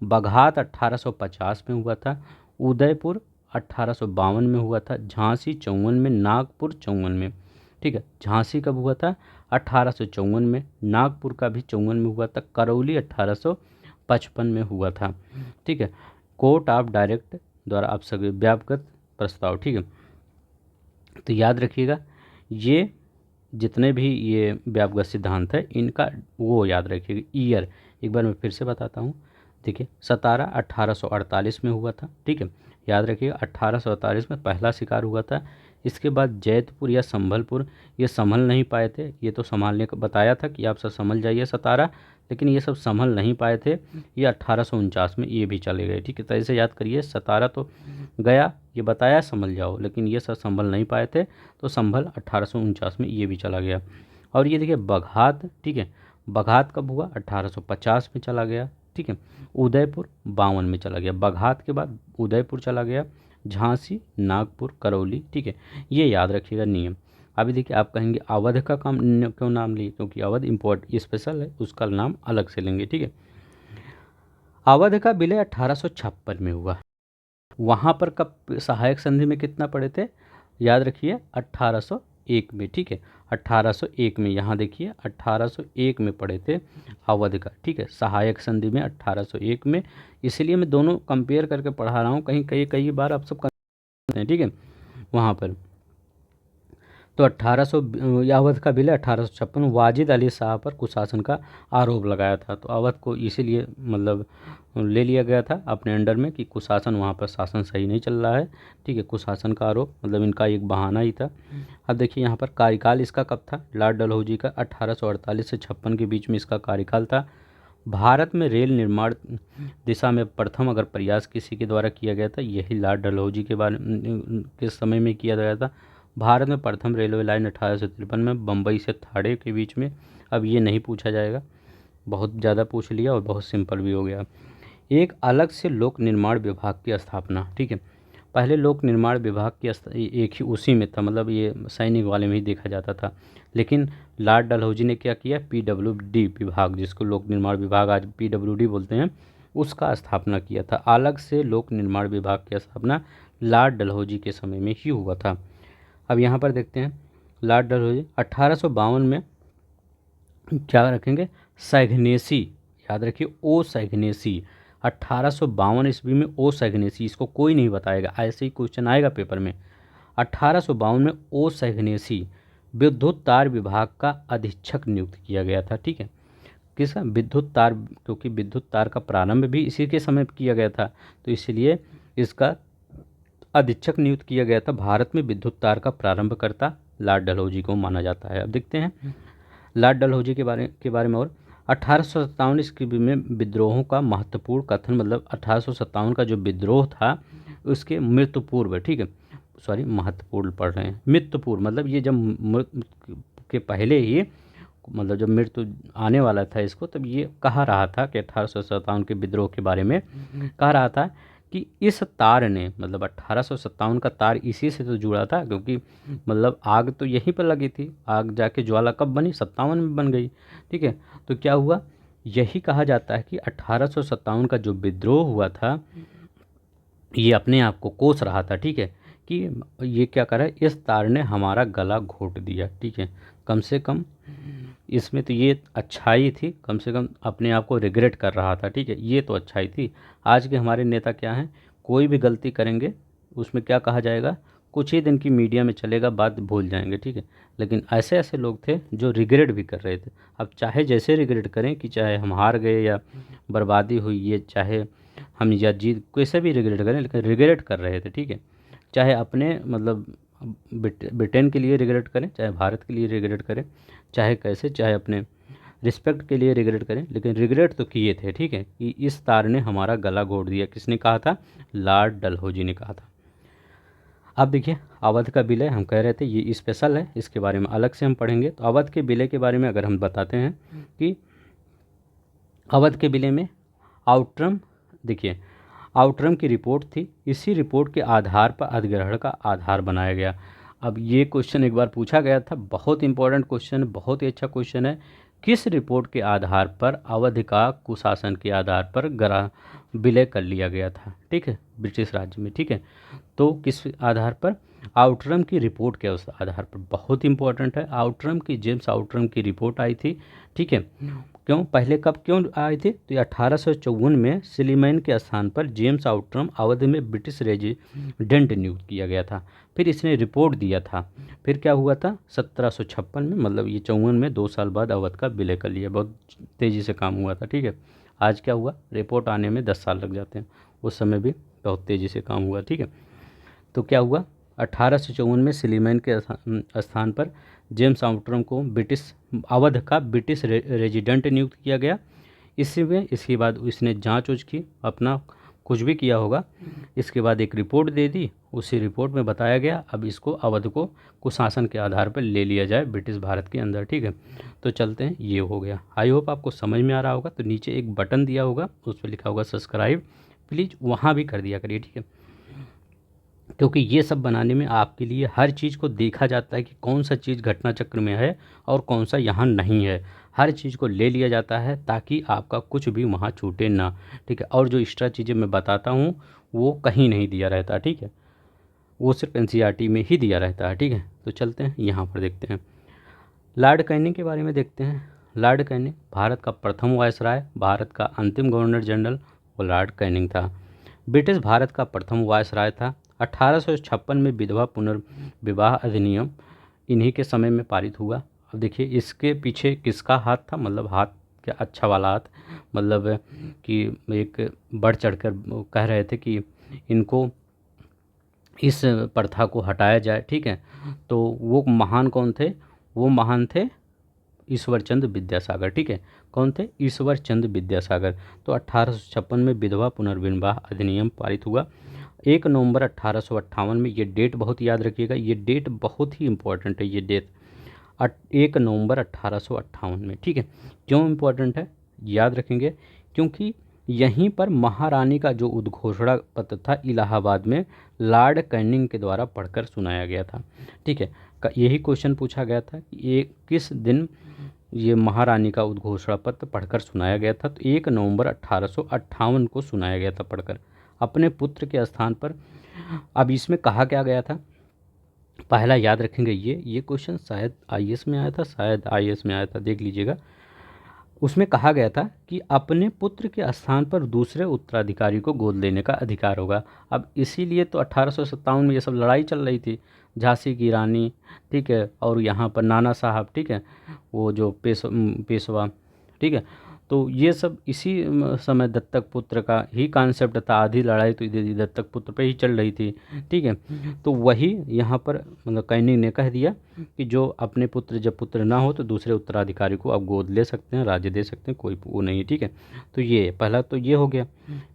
बघात 1850 में हुआ था। उदयपुर 1852 में हुआ था। झांसी 54 में। नागपुर 54 में। ठीक है, झांसी कब हुआ था 1854 में। नागपुर का भी 54 में हुआ था। करौली 1855 में हुआ था। ठीक है, कोर्ट ऑफ डायरेक्ट द्वारा आप सभी व्यापगत प्रस्ताव। ठीक है, तो याद रखिएगा ये जितने भी ये व्यापगत सिद्धांत है इनका वो याद रखिएगा ईयर, एक बार मैं फिर से बताता हूँ। देखिए, सतारा 1848 में हुआ था। ठीक है, याद रखिएगा 1848 में पहला शिकार हुआ था। इसके बाद जैतपुर या संभलपुर, ये संभल नहीं पाए थे, ये तो संभालने का बताया था कि आप सब संभल जाइए सतारा, लेकिन ये सब संभल नहीं पाए थे। ये 1849 में ये भी चले गए। ठीक है, तो ऐसे याद करिए, सतारा तो गया, ये बताया संभल जाओ, लेकिन ये सब संभल नहीं पाए थे, तो संभल 1849 में ये भी चला गया। और ये देखिए बघात, ठीक है, बघात कब हुआ 1850 में चला गया। ठीक है, उदयपुर 52 में चला गया। बघात के बाद उदयपुर चला गया। झांसी, नागपुर, करौली। ठीक है, ये याद रखिएगा नियम। अभी देखिए आप कहेंगे अवध का काम क्यों नाम लिए, क्योंकि अवध इम्पोर्ट स्पेशल है, उसका नाम अलग से लेंगे। ठीक है, अवध का विलय 1856 में हुआ। वहाँ पर कब सहायक संधि में कितना पढ़े थे, याद रखिए 1801 में। ठीक है, 1801 में, यहाँ देखिए 1801 में पढ़े थे अवध का। ठीक है, सहायक संधि में 1801 में, इसलिए मैं दोनों कंपेयर करके पढ़ा रहा हूँ, कहीं कई कई बार आप सब करते हैं। ठीक है, वहाँ पर तो 1800 अवध का विलय 1856, वाजिद अली शाह पर कुशासन का आरोप लगाया था, तो अवध को इसीलिए मतलब ले लिया गया था अपने अंडर में कि कुशासन वहाँ पर शासन सही नहीं चल रहा है। ठीक है, कुशासन का आरोप मतलब इनका एक बहाना ही था। अब देखिए यहाँ पर कार्यकाल इसका कब था, लॉर्ड डलहौजी का 1848 से 56 के बीच में इसका कार्यकाल था। भारत में रेल निर्माण दिशा में प्रथम अगर प्रयास किसी के द्वारा किया गया था, यही लॉर्ड डलहौजी के समय में किया गया था। भारत में प्रथम रेलवे लाइन 1853 में बम्बई से थाड़े के बीच में। अब ये नहीं पूछा जाएगा, बहुत ज़्यादा पूछ लिया और बहुत सिंपल भी हो गया। एक अलग से लोक निर्माण विभाग की स्थापना। ठीक है, पहले लोक निर्माण विभाग की एक ही उसी में था, मतलब ये सैनिक वाले में ही देखा जाता था, लेकिन लॉर्ड डलहौजी ने क्या किया, PWD विभाग, जिसको लोक निर्माण विभाग आज PWD बोलते हैं, उसका स्थापना किया था। अलग से लोक निर्माण विभाग की स्थापना लॉर्ड डलहौजी के समय में ही हुआ था। अब यहाँ पर देखते हैं लॉर्ड डलहौजी 1852 में क्या रखेंगे, सैघनेसी, याद रखिए ओ सैघनेसी, 1852 ईस्वी में ओ सैघनेसी, इसको कोई नहीं बताएगा, ऐसे ही क्वेश्चन आएगा पेपर में। 1852 में ओ सैघनेसी विद्युत तार विभाग का अधीक्षक नियुक्त किया गया था। ठीक है, किसका, विद्युत तार, क्योंकि विद्युत तार का प्रारंभ भी इसी के समय किया गया था, तो इसलिए इसका अधीक्षक नियुक्त किया गया था। भारत में विद्युत तार का प्रारंभकर्ता लॉर्ड डलहौजी को माना जाता है। अब देखते हैं लॉर्ड डलहौजी के बारे में। और 1857 ईस्वी में विद्रोहों का महत्वपूर्ण कथन, मतलब 1857 का जो विद्रोह था उसके मृत्यु पूर्व, ठीक है, सॉरी महत्वपूर्ण पढ़ रहे हैं, मृत्यु पूर्व मतलब ये जब मृत्यु के पहले ही, मतलब जब मृत्यु आने वाला था इसको, तब ये कहा रहा था कि 1857 के विद्रोह के बारे में कह रहा था कि इस तार ने, मतलब 1857 का तार इसी से तो जुड़ा था, क्योंकि मतलब आग तो यहीं पर लगी थी, आग जाके ज्वाला कब बनी, 57 में बन गई। ठीक है, तो क्या हुआ, यही कहा जाता है कि 1857 का जो विद्रोह हुआ था ये अपने आप को कोस रहा था। ठीक है, कि ये क्या करा, इस तार ने हमारा गला घोट दिया। ठीक है, कम से कम इसमें तो ये अच्छाई थी, कम से कम अपने आप को रिग्रेट कर रहा था। ठीक है, ये तो अच्छाई थी। आज के हमारे नेता क्या हैं, कोई भी गलती करेंगे उसमें क्या कहा जाएगा, कुछ ही दिन की मीडिया में चलेगा, बात भूल जाएंगे। ठीक है, लेकिन ऐसे ऐसे लोग थे जो रिग्रेट भी कर रहे थे। अब चाहे जैसे रिग्रेट करें, कि चाहे हम हार गए या बर्बादी हुई, ये चाहे हम या जीत, कैसे भी रिग्रेट करें, लेकिन रिग्रेट कर रहे थे। ठीक है, चाहे अपने मतलब ब्रिटेन के लिए रिग्रेट करें, चाहे भारत के लिए रिग्रेट करें, चाहे कैसे, चाहे अपने रिस्पेक्ट के लिए रिग्रेट करें, लेकिन रिग्रेट तो किए थे, ठीक है, कि इस तार ने हमारा गला घोट दिया। किसने कहा था? लॉर्ड डलहौजी ने कहा था। अब देखिए अवध का विलय, हम कह रहे थे ये स्पेशल है, इसके बारे में अलग से हम पढ़ेंगे। तो अवध के विलय के बारे में अगर हम बताते हैं कि अवध के विलय में आउटरम, देखिए आउटरम की रिपोर्ट थी, इसी रिपोर्ट के आधार पर अधिग्रहण का आधार बनाया गया। अब ये क्वेश्चन एक बार पूछा गया था, बहुत इंपॉर्टेंट क्वेश्चन है, बहुत ही अच्छा क्वेश्चन है। किस रिपोर्ट के आधार पर अवध का कुशासन के आधार पर गरा विलय कर लिया गया था, ठीक है, ब्रिटिश राज्य में, ठीक है। तो किस आधार पर? आउटरम की रिपोर्ट के उस आधार पर, बहुत इंपॉर्टेंट है। आउटरम की, जेम्स आउटरम की रिपोर्ट आई थी, ठीक है। क्यों, पहले कब क्यों आई थी? तो 1854 में सिलीमैन के स्थान पर जेम्स आउटरम अवध में ब्रिटिश रेजिडेंट नियुक्त किया गया था। फिर इसने रिपोर्ट दिया था। फिर क्या हुआ था? 1756 में, मतलब ये 54 में, 2 साल बाद अवध का विलय कर लिया। बहुत तेज़ी से काम हुआ था, ठीक है। आज क्या हुआ? रिपोर्ट आने में 10 साल लग जाते हैं, उस समय भी बहुत तेज़ी से काम हुआ, ठीक है। तो क्या हुआ? 1854 में सिलीमैन के स्थान पर जेम्स आउटरम को अवध का ब्रिटिश रेजिडेंट नियुक्त किया गया। इसी में, इसके बाद इसने जांच उच की, अपना कुछ भी किया होगा। इसके बाद एक रिपोर्ट दे दी, उसी रिपोर्ट में बताया गया अब इसको अवध को कुशासन के आधार पर ले लिया जाए ब्रिटिश भारत के अंदर, ठीक है। तो चलते हैं, ये हो गया। आई होप आपको समझ में आ रहा होगा। तो नीचे एक बटन दिया होगा, उस पर लिखा होगा सब्सक्राइब, प्लीज़ वहाँ भी कर दिया करिए, ठीक है। क्योंकि ये सब बनाने में आपके लिए हर चीज़ को देखा जाता है कि कौन सा चीज़ घटना चक्र में है और कौन सा यहाँ नहीं है। हर चीज़ को ले लिया जाता है ताकि आपका कुछ भी वहाँ छूटे ना, ठीक है। और जो एक्स्ट्रा चीज़ें मैं बताता हूँ वो कहीं नहीं दिया रहता, ठीक है, वो सिर्फ एनसीईआरटी में ही दिया रहता है, ठीक है। तो चलते हैं यहाँ पर देखते हैं, लॉर्ड कैनिंग के बारे में देखते हैं। लॉर्ड कैनिंग भारत का प्रथम वायसराय, भारत का अंतिम गवर्नर जनरल वो लॉर्ड कैनिंग था। ब्रिटिश भारत का प्रथम वायसराय था। 1856 में विधवा पुनर्विवाह अधिनियम इन्हीं के समय में पारित हुआ। अब देखिए इसके पीछे किसका हाथ था, मतलब हाथ क्या अच्छा वाला हाथ, मतलब कि एक बढ़ चढ़कर कह रहे थे कि इनको, इस प्रथा को हटाया जाए, ठीक है। तो वो महान कौन थे? वो महान थे ईश्वरचंद विद्यासागर, ठीक है। कौन थे? ईश्वरचंद विद्यासागर। तो 1856 में विधवा पुनर्विवाह अधिनियम पारित हुआ। 1 नवंबर 1858 में, ये डेट बहुत याद रखिएगा, ये डेट बहुत ही इंपॉर्टेंट है, ये डेट 1 नवंबर 1858 में, ठीक है। क्यों इम्पोर्टेंट है याद रखेंगे? क्योंकि यहीं पर महारानी का जो उद्घोषणा पत्र था इलाहाबाद में लॉर्ड कैनिंग के द्वारा पढ़कर सुनाया गया था, ठीक है। यही क्वेश्चन पूछा गया था कि ये किस दिन ये महारानी का उद्घोषणा पत्र पढ़कर सुनाया गया था? तो 1 नवंबर 1858 को सुनाया गया था पढ़कर, अपने पुत्र के स्थान पर। अब इसमें कहा क्या गया था? पहला याद रखेंगे, ये क्वेश्चन शायद आईएएस में आया था, शायद आईएएस में आया था, देख लीजिएगा। उसमें कहा गया था कि अपने पुत्र के स्थान पर दूसरे उत्तराधिकारी को गोद लेने का अधिकार होगा। अब इसीलिए तो 1857 में ये सब लड़ाई चल रही थी, झांसी की रानी, ठीक है, और यहाँ पर नाना साहब, ठीक है, वो जो पेशवा, ठीक है। तो ये सब इसी समय दत्तक पुत्र का ही कॉन्सेप्ट था। आधी लड़ाई तो इधर दत्तक पुत्र पे ही चल रही थी, ठीक है। तो वही यहाँ पर मतलब कैनिंग ने कह दिया कि जो अपने पुत्र, जब पुत्र ना हो तो दूसरे उत्तराधिकारी को आप गोद ले सकते हैं, राज्य दे सकते हैं, कोई वो नहीं है, ठीक है। तो ये पहला तो ये हो गया।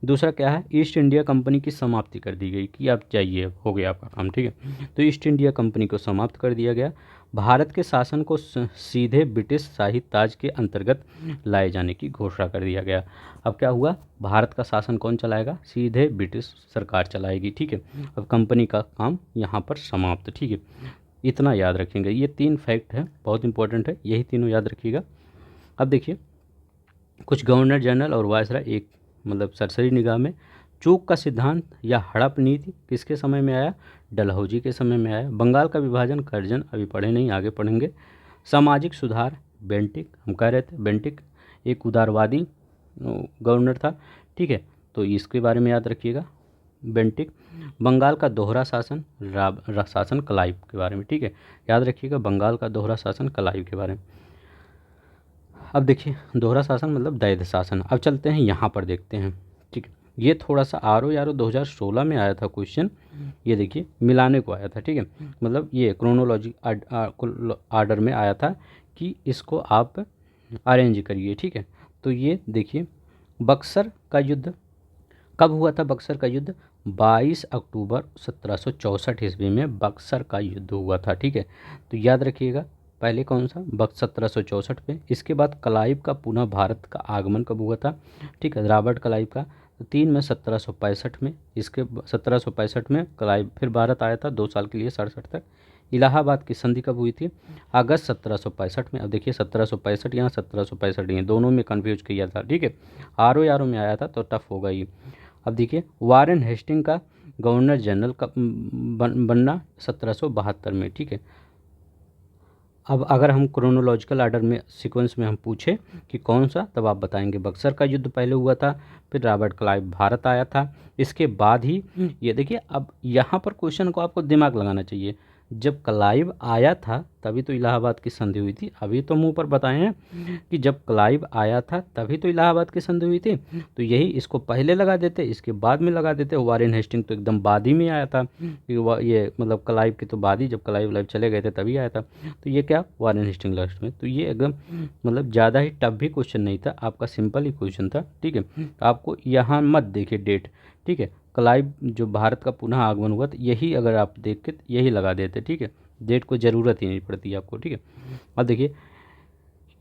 दूसरा क्या है? ईस्ट इंडिया कंपनी की समाप्ति कर दी गई कि आप जाइए, हो गया आपका काम, ठीक है। तो ईस्ट इंडिया कंपनी को समाप्त कर दिया गया। भारत के शासन को सीधे ब्रिटिश शाही ताज के अंतर्गत लाए जाने की घोषणा कर दिया गया। अब क्या हुआ? भारत का शासन कौन चलाएगा? सीधे ब्रिटिश सरकार चलाएगी, ठीक है। अब कंपनी का काम यहाँ पर समाप्त, ठीक है। इतना याद रखेंगे, ये 3 फैक्ट है, बहुत इंपॉर्टेंट है, यही तीनों याद रखिएगा। अब देखिए कुछ गवर्नर जनरल और वायसराय, एक मतलब सरसरी निगाह में। चूक का सिद्धांत या हड़प नीति किसके समय में आया? डलहौजी के समय में आया। बंगाल का विभाजन, कर्जन अभी पढ़े नहीं, आगे पढ़ेंगे। सामाजिक सुधार, बेंटिक, हम कह रहे थे बेंटिक एक उदारवादी गवर्नर था, ठीक है। तो इसके बारे में याद रखिएगा, बेंटिक। बंगाल का दोहरा शासन, शासन क्लाइव के बारे में, ठीक है, याद रखिएगा बंगाल का दोहरा शासन क्लाइव के बारे में। अब देखिए दोहरा शासन मतलब दैध शासन। अब चलते हैं यहाँ पर देखते हैं, ठीक है। ये थोड़ा सा RO 2016 में आया था क्वेश्चन, ये देखिए मिलाने को आया था, ठीक है, मतलब ये क्रोनोलॉजी आर्डर में आया था कि इसको आप अरेंज करिए, ठीक है। तो ये देखिए बक्सर का युद्ध कब हुआ था? बक्सर का युद्ध 22 अक्टूबर 1764 ईस्वी में बक्सर का युद्ध हुआ था, ठीक है। तो याद रखिएगा पहले कौन सा, 1764 पे। इसके बाद क्लाइव का पुनः भारत का आगमन कब हुआ था? ठीक है, रॉबर्ट क्लाइव का 3 में 1765 में। इसके 1765 में क्लाइव फिर भारत आया था 2 साल के लिए 67 तक। इलाहाबाद की संधि कब हुई थी? अगस्त 1765 में। अब देखिए 1765 यहाँ 1765 यहाँ दोनों में कन्फ्यूज किया था, ठीक है। RO में आया था तो टफ होगा ये। अब देखिए वारेन हेस्टिंग का गवर्नर जनरल का बनना 1772 में, ठीक है। अब अगर हम क्रोनोलॉजिकल आर्डर में सीक्वेंस में हम पूछे कि कौन सा, तब आप बताएंगे बक्सर का युद्ध पहले हुआ था, फिर रॉबर्ट क्लाइव भारत आया था, इसके बाद ही ये देखिए। अब यहाँ पर क्वेश्चन को आपको दिमाग लगाना चाहिए, जब क्लाइव आया था तभी तो इलाहाबाद की संधि हुई थी। अभी तो मुंह पर बताए हैं कि जब क्लाइव आया था तभी तो इलाहाबाद की संधि हुई थी, तो यही इसको पहले लगा देते, इसके बाद में लगा देते। वारेन हेस्टिंग तो एकदम बाद ही में आया था, ये मतलब क्लाइव के तो बाद ही, जब क्लाइव लाइव चले गए थे तभी आया था। तो ये क्या, वारेन हेस्टिंग लास्ट में। तो ये एकदम मतलब ज़्यादा ही टफ भी क्वेश्चन नहीं था, आपका सिंपल ही क्वेश्चन था, ठीक है। तो आपको यहाँ मत देखिए डेट, ठीक है। क्लाइव जो भारत का पुनः आगमन हुआ, तो यही अगर आप देख के यही लगा देते, ठीक है, डेट को ज़रूरत ही नहीं पड़ती आपको, ठीक है। अब देखिए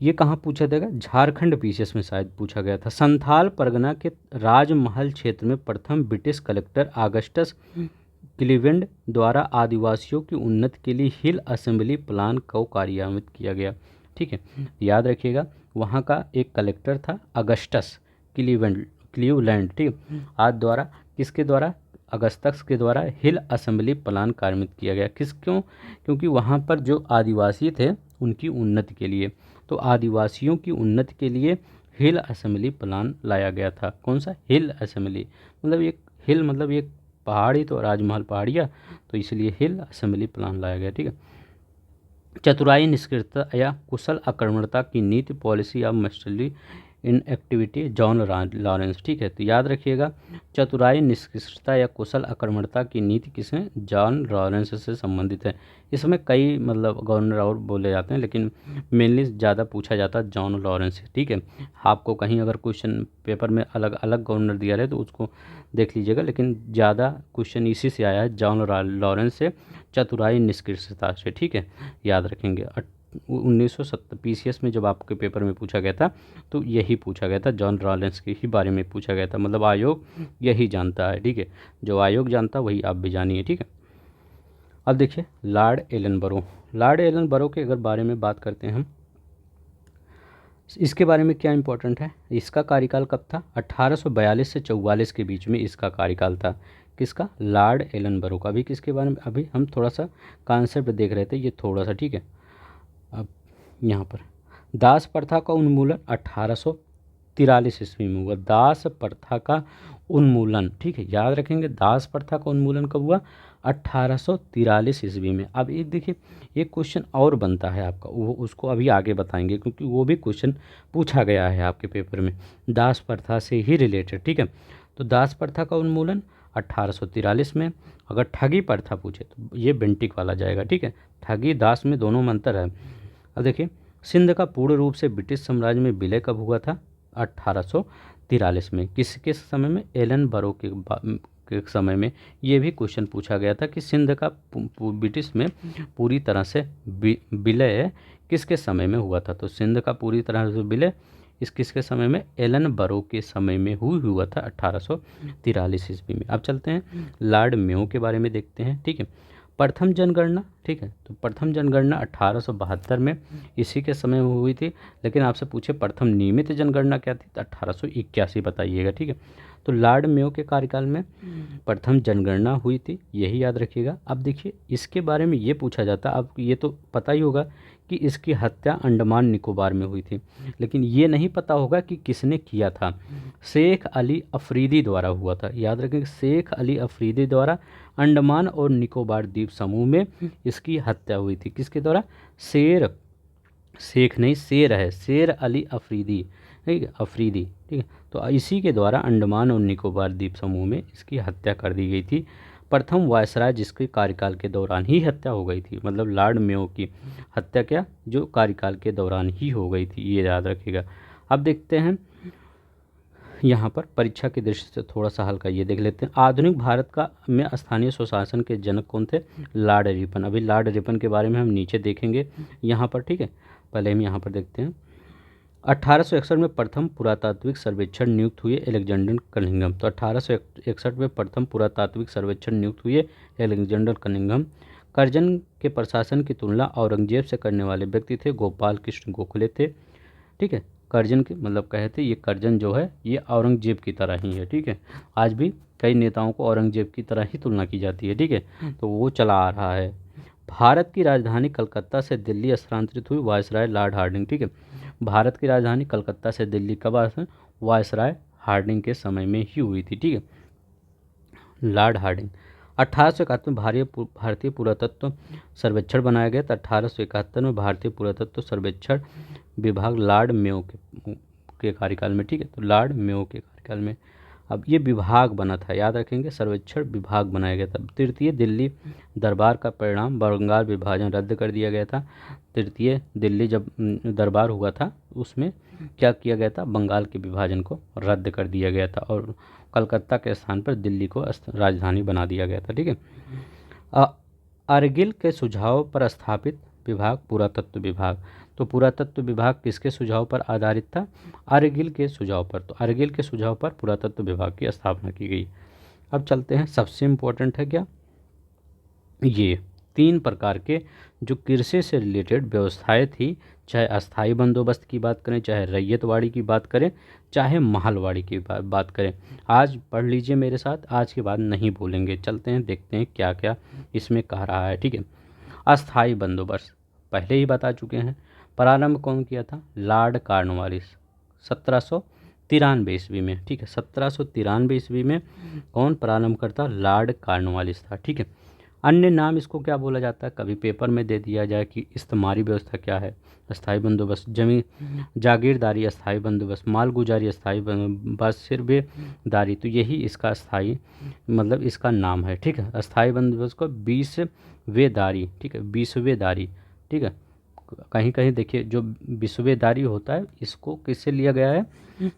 ये कहाँ पूछा जाएगा, झारखंड पीसीएस में शायद पूछा गया था। संथाल परगना के राजमहल क्षेत्र में प्रथम ब्रिटिश कलेक्टर ऑगस्टस क्लीवेलैंड द्वारा आदिवासियों की उन्नति के लिए हिल असेंबली प्लान को कार्यान्वित किया गया, ठीक है। याद रखिएगा वहाँ का एक कलेक्टर था अगस्टस क्लीवलैंड, ठीक है। आज द्वारा किसके द्वारा, अगस्तस के द्वारा हिल असेंबली प्लान कार्यान्वित किया गया। क्यों? क्योंकि वहाँ पर जो आदिवासी थे उनकी उन्नति के लिए, तो आदिवासियों की उन्नति के लिए हिल असेंबली प्लान लाया गया था। कौन सा? हिल असेंबली, मतलब एक हिल मतलब एक पहाड़ी, तो राजमहल पहाड़िया, तो इसलिए हिल असेंबली प्लान लाया गया, ठीक है। चतुराई निष्क्रियता या कुशल आक्रमणता की नीति policy of masterly in activity John Lawrence, ठीक है। तो याद रखिएगा चतुराई निष्क्रियता या कुशल आक्रमणता की नीति किसने, जॉन लॉरेंस से संबंधित है। इसमें कई मतलब गवर्नर और बोले जाते हैं, लेकिन मेनली ज़्यादा पूछा जाता है जॉन लॉरेंस से, ठीक है। आपको कहीं अगर क्वेश्चन पेपर में अलग अलग गवर्नर दिया रहे तो उसको देख लीजिएगा, लेकिन ज़्यादा क्वेश्चन इसी से आया है, जॉन लॉरेंस से, चतुराई निष्क्रियता से, ठीक है। याद रखेंगे 1970 पीसीएस में जब आपके पेपर में पूछा गया था तो यही पूछा गया था, जॉन लॉरेंस के ही बारे में पूछा गया था। मतलब आयोग यही जानता है, ठीक है, जो आयोग जानता वही आप भी जानिए, ठीक है। अब देखिए लॉर्ड एलन बरो के अगर बारे में बात करते हैं हम, इसके बारे में क्या इंपॉर्टेंट है, इसका कार्यकाल कब था? 1842 से 44 के बीच में इसका कार्यकाल था। किसका? लॉर्ड एलन बरो का। अभी किसके बारे में, अभी हम थोड़ा सा कॉन्सेप्ट देख रहे थे, ये थोड़ा सा, ठीक है। अब यहाँ पर दास प्रथा का उन्मूलन 1843 ईस्वी में हुआ। दास प्रथा का उन्मूलन, ठीक है, याद रखेंगे दास प्रथा का उन्मूलन कब हुआ? 1843 ईस्वी में। अब एक देखिए एक क्वेश्चन और बनता है आपका, वो उसको अभी आगे बताएंगे, क्योंकि वो भी क्वेश्चन पूछा गया है आपके पेपर में दास प्रथा से ही रिलेटेड, ठीक है। तो दास प्रथा का उन्मूलन 1843 में। अगर ठगी प्रथा पूछे तो ये बेंटिक वाला जाएगा, ठीक है। ठगी दास में दोनों में अंतर है। अब देखिए सिंध का पूर्ण रूप से ब्रिटिश साम्राज्य में विलय कब हुआ था? 1843 में। किसके समय में? एलन बरो के समय में। ये भी क्वेश्चन पूछा गया था कि सिंध का ब्रिटिश में पूरी तरह से विलय किसके समय में हुआ था? तो सिंध का पूरी तरह से विलय इस किसके समय में? एलन बरो के समय में हुआ था 1843 ईस्वी में। अब चलते हैं लॉर्ड मेयो के बारे में देखते हैं, ठीक है। प्रथम जनगणना, ठीक है, तो प्रथम जनगणना 1872 में इसी के समय में हुई थी, लेकिन आपसे पूछे प्रथम नियमित जनगणना क्या थी? तो 1881 बताइएगा, ठीक है। तो लॉर्ड मेयो के कार्यकाल में प्रथम जनगणना हुई थी, यही याद रखिएगा। अब देखिए इसके बारे में ये पूछा जाता, अब ये तो पता ही होगा कि इसकी हत्या अंडमान निकोबार में हुई थी, लेकिन ये नहीं पता होगा कि किसने किया था। शेख अली अफरीदी द्वारा हुआ था, याद रखेंगे शेख अली अफरीदी द्वारा अंडमान और निकोबार द्वीप समूह में इसकी हत्या हुई थी। किसके द्वारा? शेख नहीं शेर है, शेर अली अफरीदी, ठीक है, अफरीदी, ठीक है। तो इसी के द्वारा अंडमान और निकोबार द्वीप समूह में इसकी हत्या कर दी गई थी। प्रथम वायसराय जिसके कार्यकाल के दौरान ही हत्या हो गई थी, मतलब लॉर्ड मेयो की हत्या क्या जो कार्यकाल के दौरान ही हो गई थी, ये याद रखिएगा। अब देखते हैं यहाँ पर परीक्षा की दृष्टि से थोड़ा सा हल्का ये देख लेते हैं। आधुनिक भारत का में स्थानीय स्वशासन के जनक कौन थे? Lord Ripon. अभी लॉर्ड रिपन के बारे में हम नीचे देखेंगे यहाँ पर, ठीक है। पहले हम यहाँ पर देखते हैं 1861 में प्रथम पुरातात्विक सर्वेक्षण नियुक्त हुए एलेक्जेंडर कनिंघम। तो 1861 में प्रथम पुरातात्विक सर्वेक्षण नियुक्त हुए एलेक्जेंडर कनिंघम। करजन के प्रशासन की तुलना औरंगजेब से करने वाले व्यक्ति थे गोपाल कृष्ण गोखले थे, ठीक है। करजन के मतलब कहे थे ये करजन जो है ये औरंगजेब की तरह ही है, ठीक है। आज भी कई नेताओं को औरंगजेब की तरह ही तुलना की जाती है, ठीक है। तो वो चला आ रहा है। भारत की राजधानी कलकत्ता से दिल्ली स्थानांतरित हुई वायसराय लॉर्ड हार्डिंग, ठीक है। भारत की राजधानी कलकत्ता से दिल्ली कब आए? वायसराय हार्डिंग के समय में ही हुई थी, ठीक है। लॉर्ड हार्डिंग 1871 में भारतीय पुरातत्व सर्वेक्षण बनाया गया था। 1871 में भारतीय पुरातत्व सर्वेक्षण विभाग लॉर्ड मेयो के कार्यकाल में, ठीक है। तो लॉर्ड मेयो के कार्यकाल में अब ये विभाग बना था, याद रखेंगे, सर्वेक्षण विभाग बनाया गया था। तृतीय दिल्ली दरबार का परिणाम बंगाल विभाजन रद्द कर दिया गया था। तृतीय दिल्ली जब दरबार हुआ था उसमें क्या किया गया था? बंगाल के विभाजन को रद्द कर दिया गया था और कलकत्ता के स्थान पर दिल्ली को राजधानी बना दिया गया था, ठीक है। अर्गिल के सुझाव पर स्थापित विभाग पुरातत्व विभाग। तो पुरातत्व विभाग किसके सुझाव पर आधारित था? अर्गिल के सुझाव पर। तो अर्गिल के सुझाव पर पुरातत्व विभाग की स्थापना की गई। अब चलते हैं, सबसे इम्पोर्टेंट है क्या, ये 3 प्रकार के जो कृषि से रिलेटेड व्यवस्थाएं थी, चाहे अस्थाई बंदोबस्त की बात करें, चाहे रैयतवाड़ी की बात करें, चाहे महलवाड़ी की बात करें। आज पढ़ लीजिए मेरे साथ, आज के बाद नहीं भूलेंगे। चलते हैं देखते हैं क्या क्या इसमें कह रहा है, ठीक है। अस्थाई बंदोबस्त पहले ही बता चुके हैं। प्रारंभ कौन किया था? लॉर्ड कॉर्नवालिस 1793 ईस्वी में, ठीक है। 1793 ईस्वी में कौन प्रारंभ करता? लॉर्ड कॉर्नवालिस था, ठीक है। अन्य नाम इसको क्या बोला जाता है? कभी पेपर में दे दिया जाए कि इस्तेमारी व्यवस्था क्या है? अस्थाई बंदोबस्त, जमीन जागीरदारी अस्थाई बंदोबस्त, मालगुजारी अस्थाई बंदोबस्त, सिरबेदारी, तो यही इसका अस्थाई मतलब इसका नाम है, ठीक है। अस्थाई बंदोबस्त को 20वेदारी, ठीक है, 20वेदारी, ठीक है। कहीं कहीं देखिए जो विश्वेदारी होता है इसको किससे लिया गया है?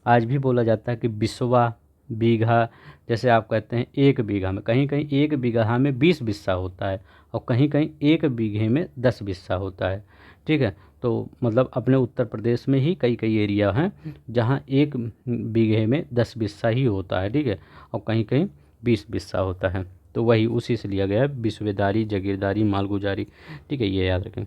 आज भी बोला जाता है कि बिस्वा बीघा, जैसे आप कहते हैं 1 बीघा में, कहीं कहीं 1 बीघा में 20 बिस्सा होता है और कहीं कहीं 1 बीघे में 10 बिस्सा होता है, ठीक है। तो मतलब अपने उत्तर प्रदेश में ही कई कई एरिया हैं जहाँ 1 बीघे में 10 बिस्सा ही होता है, ठीक है, और कहीं कहीं 20 बिस्सा होता है। तो वही उसी से लिया गया है, विश्वेदारी, जागीरदारी, मालगुजारी, ठीक है, ये याद रखें।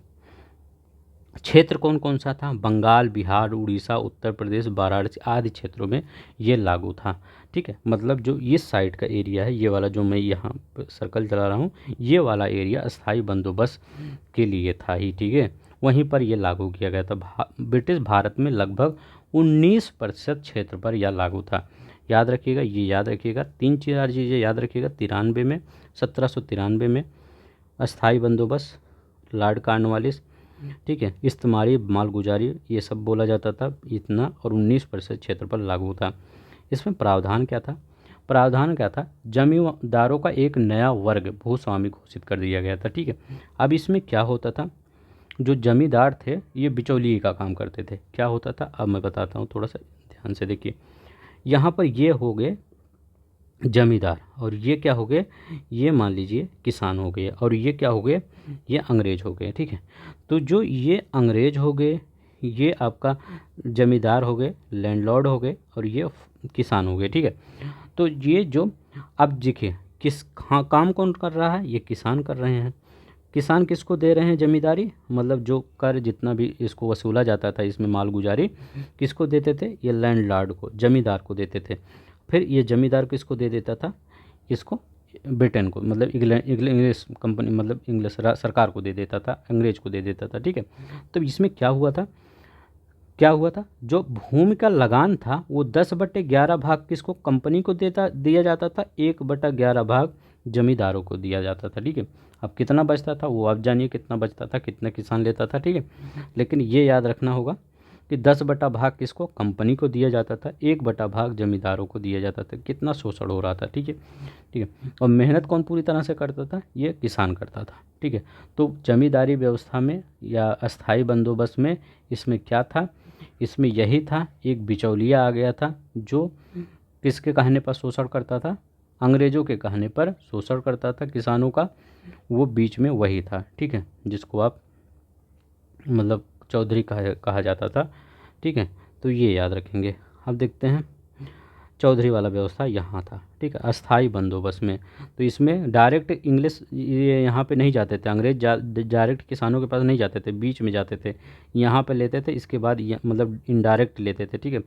क्षेत्र कौन कौन सा था? बंगाल, बिहार, उड़ीसा, उत्तर प्रदेश, वाराणसी आदि क्षेत्रों में ये लागू था, ठीक है। मतलब जो इस साइड का एरिया है, ये वाला जो मैं यहाँ सर्कल चला रहा हूँ, ये वाला एरिया अस्थाई बंदोबस्त के लिए था ही, ठीक है। वहीं पर ये लागू किया गया था। ब्रिटिश भारत में लगभग 19% क्षेत्र पर यह लागू था। याद रखिएगा, ये याद रखिएगा, 3-4 चीज़ें याद रखिएगा। 93 में, 1793 में अस्थाई बंदोबस्त लॉर्ड कॉर्नवालिस, ठीक है, इस्तेमारी, मालगुजारी, ये सब बोला जाता था इतना, और 19% क्षेत्र पर लागू था। इसमें प्रावधान क्या था? प्रावधान क्या था? जमींदारों का एक नया वर्ग भूस्वामी घोषित कर दिया गया था, ठीक है। अब इसमें क्या होता था? जो जमींदार थे ये बिचौलिए का काम करते थे। क्या होता था? अब मैं बताता हूँ, थोड़ा सा ध्यान से देखिए। यहाँ पर ये हो गए जमींदार, और ये क्या हो गए? ये मान लीजिए किसान हो गए, और ये क्या हो गए? ये अंग्रेज हो गए, ठीक है। तो जो ये अंग्रेज हो गए, ये आपका जमींदार हो गए, लैंडलॉर्ड हो गए, और ये किसान हो गए, ठीक है। तो ये जो अब देखिए काम कौन कर रहा है? ये किसान कर रहे हैं। किसान किसको दे रहे हैं जमींदारी? मतलब जो कर जितना भी इसको वसूला जाता था, इसमें मालगुजारी किसको देते थे? ये लैंडलॉर्ड को, जमींदार को देते थे। फिर ये जमींदार किसको दे देता था? इसको ब्रिटेन को, मतलब इंग्लिश कंपनी, मतलब इंग्लिश सरकार को दे देता था, अंग्रेज को दे देता था, ठीक है। तो इसमें क्या हुआ था? जो भूमि का लगान था वो 10/11 भाग किसको? कंपनी को दिया जाता था, 1/11 भाग जमींदारों को दिया जाता था, ठीक है। अब कितना बचता था वो आप जानिए, कितना बचता था, कितना किसान लेता था, ठीक है। लेकिन ये याद रखना होगा कि 10/भाग किसको, कंपनी को दिया जाता था, 1/भाग जमींदारों को दिया जाता था। कितना शोषण हो रहा था, ठीक है, ठीक है। और मेहनत कौन पूरी तरह से करता था, ये किसान करता था, ठीक है। तो जमींदारी व्यवस्था में या अस्थाई बंदोबस्त में इसमें क्या था, इसमें यही था, एक बिचौलिया आ गया था जो किसके कहने पर शोषण करता था, अंग्रेज़ों के कहने पर शोषण करता था किसानों का, वो बीच में वही था, ठीक है, जिसको आप मतलब चौधरी कहा जाता था, ठीक है। तो ये याद रखेंगे। अब देखते हैं चौधरी वाला व्यवस्था यहाँ था, ठीक है, अस्थाई बंदोबस्त में। तो इसमें डायरेक्ट इंग्लिश ये यहाँ पे नहीं जाते थे, अंग्रेज डायरेक्ट किसानों के पास नहीं जाते थे, बीच में जाते थे, यहाँ पे लेते थे, इसके बाद मतलब इनडायरेक्ट लेते थे, ठीक है।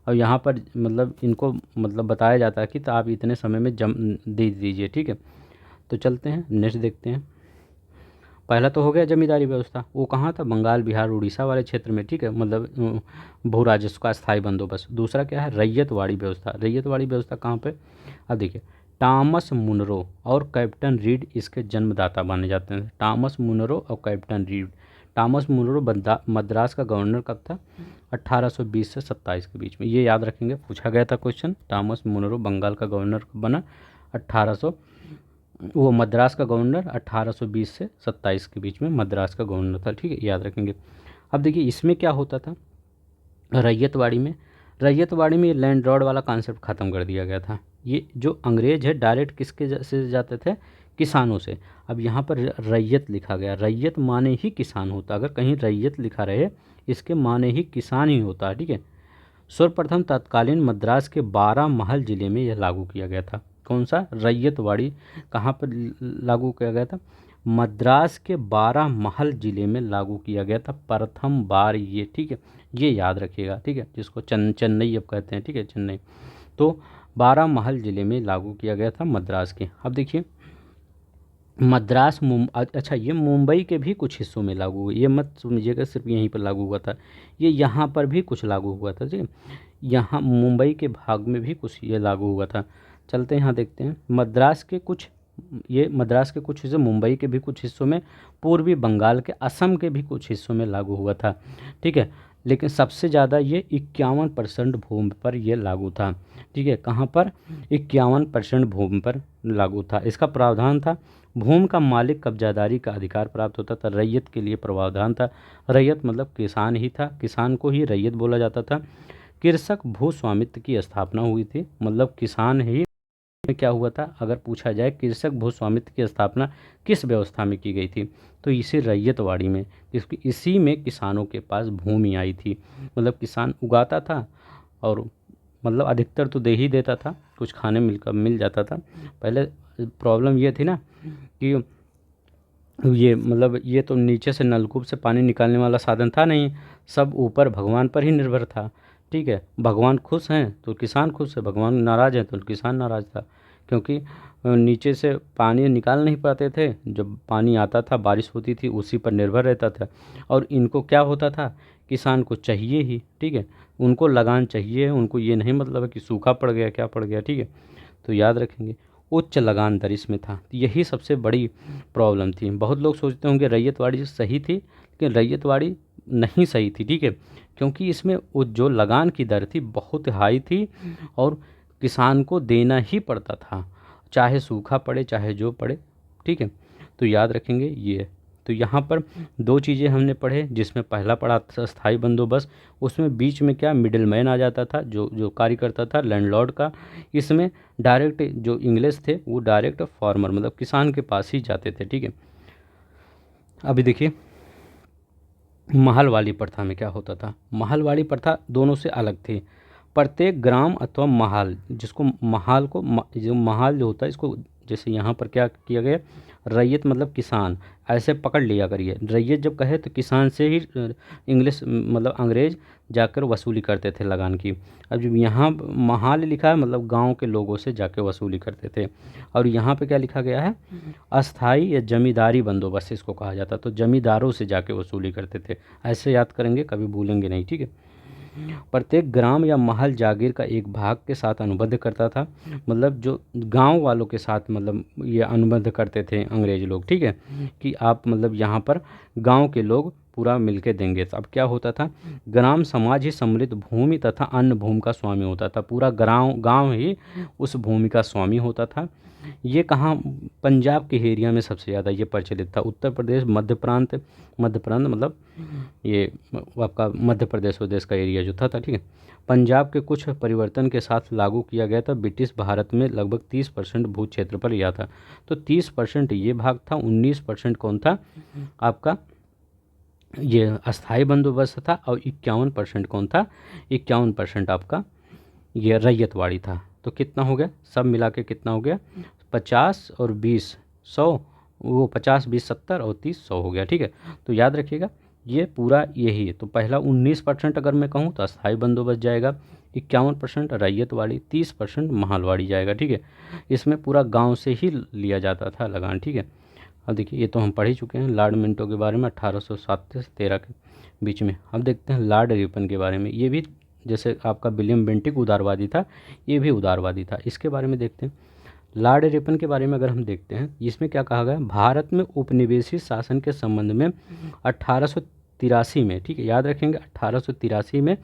और यहाँ पर मतलब इनको मतलब बताया जाता है कि तो आप इतने समय में जम दे दीजिए, ठीक है। तो चलते हैं नेक्स्ट देखते हैं। पहला तो हो गया जमींदारी व्यवस्था, वो कहाँ था, बंगाल बिहार उड़ीसा वाले क्षेत्र में, ठीक है, मतलब भू राजस्व का स्थायी बंदोबस्त। दूसरा क्या है, रैयतवाड़ी व्यवस्था। रैयतवाड़ी व्यवस्था कहाँ पे, अब देखिए, टॉमस मुनरो और कैप्टन रीड इसके जन्मदाता माने जाते हैं। टॉमस मुनरो और captain Reid. Thomas Munro Madras का गवर्नर कब था, 1820 से 27 के बीच में, ये याद रखेंगे, पूछा गया था क्वेश्चन। टॉमस मुनरो बंगाल का गवर्नर कब बना, 1800, वो मद्रास का गवर्नर 1820 से 27 के बीच में मद्रास का गवर्नर था, ठीक है, याद रखेंगे। अब देखिए इसमें क्या होता था, रैयतवाड़ी में, रैयतवाड़ी में लैंड लॉर्ड वाला कॉन्सेप्ट ख़त्म कर दिया गया था। ये जो अंग्रेज है डायरेक्ट किसके से जाते थे, किसानों से। अब यहाँ पर रैयत लिखा गया, रैयत माने ही किसान होता, अगर कहीं रैयत लिखा रहे इसके माने ही किसान ही होता है, ठीक है। सर्वप्रथम तत्कालीन मद्रास के 12 महल जिले में यह लागू किया गया था। कौन सा, रैयतवाड़ी कहाँ पर लागू किया गया था, मद्रास के 12 महल जिले में लागू किया गया था प्रथम बार ये, ठीक है, ये याद रखिएगा, ठीक है, जिसको चेन्नई अब कहते हैं, ठीक है, चेन्नई। तो 12 महल जिले में लागू किया गया था मद्रास के। अब देखिए मद्रास अच्छा, ये मुंबई के भी कुछ हिस्सों में लागू हुआ, ये मत समझिएगा सिर्फ यहीं पर लागू हुआ था, ये यहाँ पर भी कुछ लागू हुआ था, ठीक है, यहाँ मुंबई के भाग में भी कुछ ये लागू हुआ था। चलते हैं यहाँ देखते हैं मद्रास के कुछ, ये मद्रास के कुछ हिस्से, मुंबई के भी कुछ हिस्सों में, पूर्वी बंगाल के, असम के भी कुछ हिस्सों में लागू हुआ था, ठीक है। लेकिन सबसे ज़्यादा ये 51% भूमि पर ये लागू था, ठीक है, कहाँ पर, 51% भूमि पर लागू था। इसका प्रावधान था, भूमि का मालिक कब्जादारी का अधिकार प्राप्त होता था, रैयत के लिए प्रावधान था, रैयत मतलब किसान ही था, किसान को ही रैयत बोला जाता था। कृषक भू स्वामित्व की स्थापना हुई थी, मतलब किसान ही में क्या हुआ था, अगर पूछा जाए कृषक भू स्वामित्व की स्थापना किस व्यवस्था में की गई थी, तो इसी रैयतवाड़ी में, क्योंकि इसी में किसानों के पास भूमि आई थी, मतलब किसान उगाता था और मतलब अधिकतर तो दे ही देता था, कुछ खाने मिल जाता था। पहले प्रॉब्लम ये थी ना कि ये मतलब ये तो नीचे से नलकूप से पानी निकालने वाला साधन था नहीं, सब ऊपर भगवान पर ही निर्भर था, ठीक है। भगवान खुश हैं तो किसान खुश है, भगवान नाराज़ हैं तो किसान नाराज़ था, क्योंकि नीचे से पानी निकाल नहीं पाते थे, जब पानी आता था बारिश होती थी उसी पर निर्भर रहता था। और इनको क्या होता था, किसान को चाहिए ही, ठीक है, उनको लगान चाहिए, उनको ये नहीं मतलब है कि सूखा पड़ गया क्या पड़ गया, ठीक है। तो याद रखेंगे उच्च लगान दर इसमें था, तो यही सबसे बड़ी प्रॉब्लम थी। बहुत लोग सोचते होंगे रैयतवाड़ी सही थी, लेकिन रैयतवाड़ी नहीं सही थी, ठीक है, क्योंकि इसमें वो जो लगान की दर थी बहुत हाई थी और किसान को देना ही पड़ता था, चाहे सूखा पड़े चाहे जो पड़े, ठीक है। तो याद रखेंगे ये। तो यहाँ पर दो चीज़ें हमने पढ़े, जिसमें पहला पढ़ा था स्थायी बंदोबस्त, उसमें बीच में क्या मिडिल मैन आ जाता था, जो जो कार्य करता था लैंडलॉर्ड का। इसमें डायरेक्ट जो इंग्लिश थे वो डायरेक्ट फार्मर मतलब किसान के पास ही जाते थे, ठीक है। अभी देखिए महल वाली प्रथा में क्या होता था, महल वाली प्रथा दोनों से अलग थी। प्रत्येक ग्राम अथवा महाल, जिसको महाल को जो महाल जो होता है इसको, जैसे यहाँ पर क्या किया गया, रैयत मतलब किसान, ऐसे पकड़ लिया करिए, रैयत जब कहे तो किसान से ही इंग्लिश मतलब अंग्रेज जाकर वसूली करते थे लगान की। अब जब यहाँ महाल लिखा है मतलब गांव के लोगों से जाके वसूली करते थे। और यहाँ पे क्या लिखा गया है, अस्थाई या जमींदारी बंदोबस्त इसको कहा जाता, तो जमींदारों से जाके वसूली करते थे। ऐसे याद करेंगे, कभी भूलेंगे नहीं, ठीक है। प्रत्येक ग्राम या महल जागीर का एक भाग के साथ अनुबंध करता था, मतलब जो गांव वालों के साथ मतलब ये अनुबंध करते थे अंग्रेज लोग, ठीक है, कि आप मतलब यहाँ पर गांव के लोग पूरा मिलके देंगे। अब क्या होता था, ग्राम समाज ही समृद्ध भूमि तथा अन्य भूमि का स्वामी होता था। पूरा गांव ही उस भूमि का स्वामी होता था। ये कहाँ, पंजाब के एरिया में सबसे ज़्यादा ये प्रचलित था। उत्तर प्रदेश, मध्य प्रांत मतलब ये आपका मध्य प्रदेश वदेश का एरिया जो था ठीक है। पंजाब के कुछ परिवर्तन के साथ लागू किया गया था। ब्रिटिश भारत में लगभग 30% भू क्षेत्र पर लिया था। तो 30% ये भाग था, 19% कौन था आपका, ये अस्थाई बंदोबस्त था, और 51% कौन था, 51% आपका ये रैयतवाड़ी था। तो कितना हो गया, सब मिला के कितना हो गया, 50 और 20 100, वो 50 20 70 और 30 100 हो गया। ठीक है, तो याद रखिएगा ये पूरा यही है। तो पहला 19% अगर मैं कहूँ तो अस्थाई बंदोबस्त जाएगा, 51% रैयतवाड़ी, 30% महलवाड़ी जाएगा। ठीक है, इसमें पूरा गांव से ही लिया जाता था लगान। ठीक है, अब देखिए ये तो हम पढ़ ही चुके हैं लॉर्ड मिंटो के बारे में 1807 से 13 के बीच में। अब देखते हैं लॉर्ड रिपन के बारे में। ये भी जैसे आपका विलियम बेंटिक उदारवादी था, ये भी उदारवादी था। इसके बारे में देखते हैं। लॉर्ड रिपन के बारे में अगर हम देखते हैं, इसमें क्या कहा गया, भारत में उपनिवेशी शासन के संबंध में 1883 में, ठीक है याद रखेंगे, 1883 में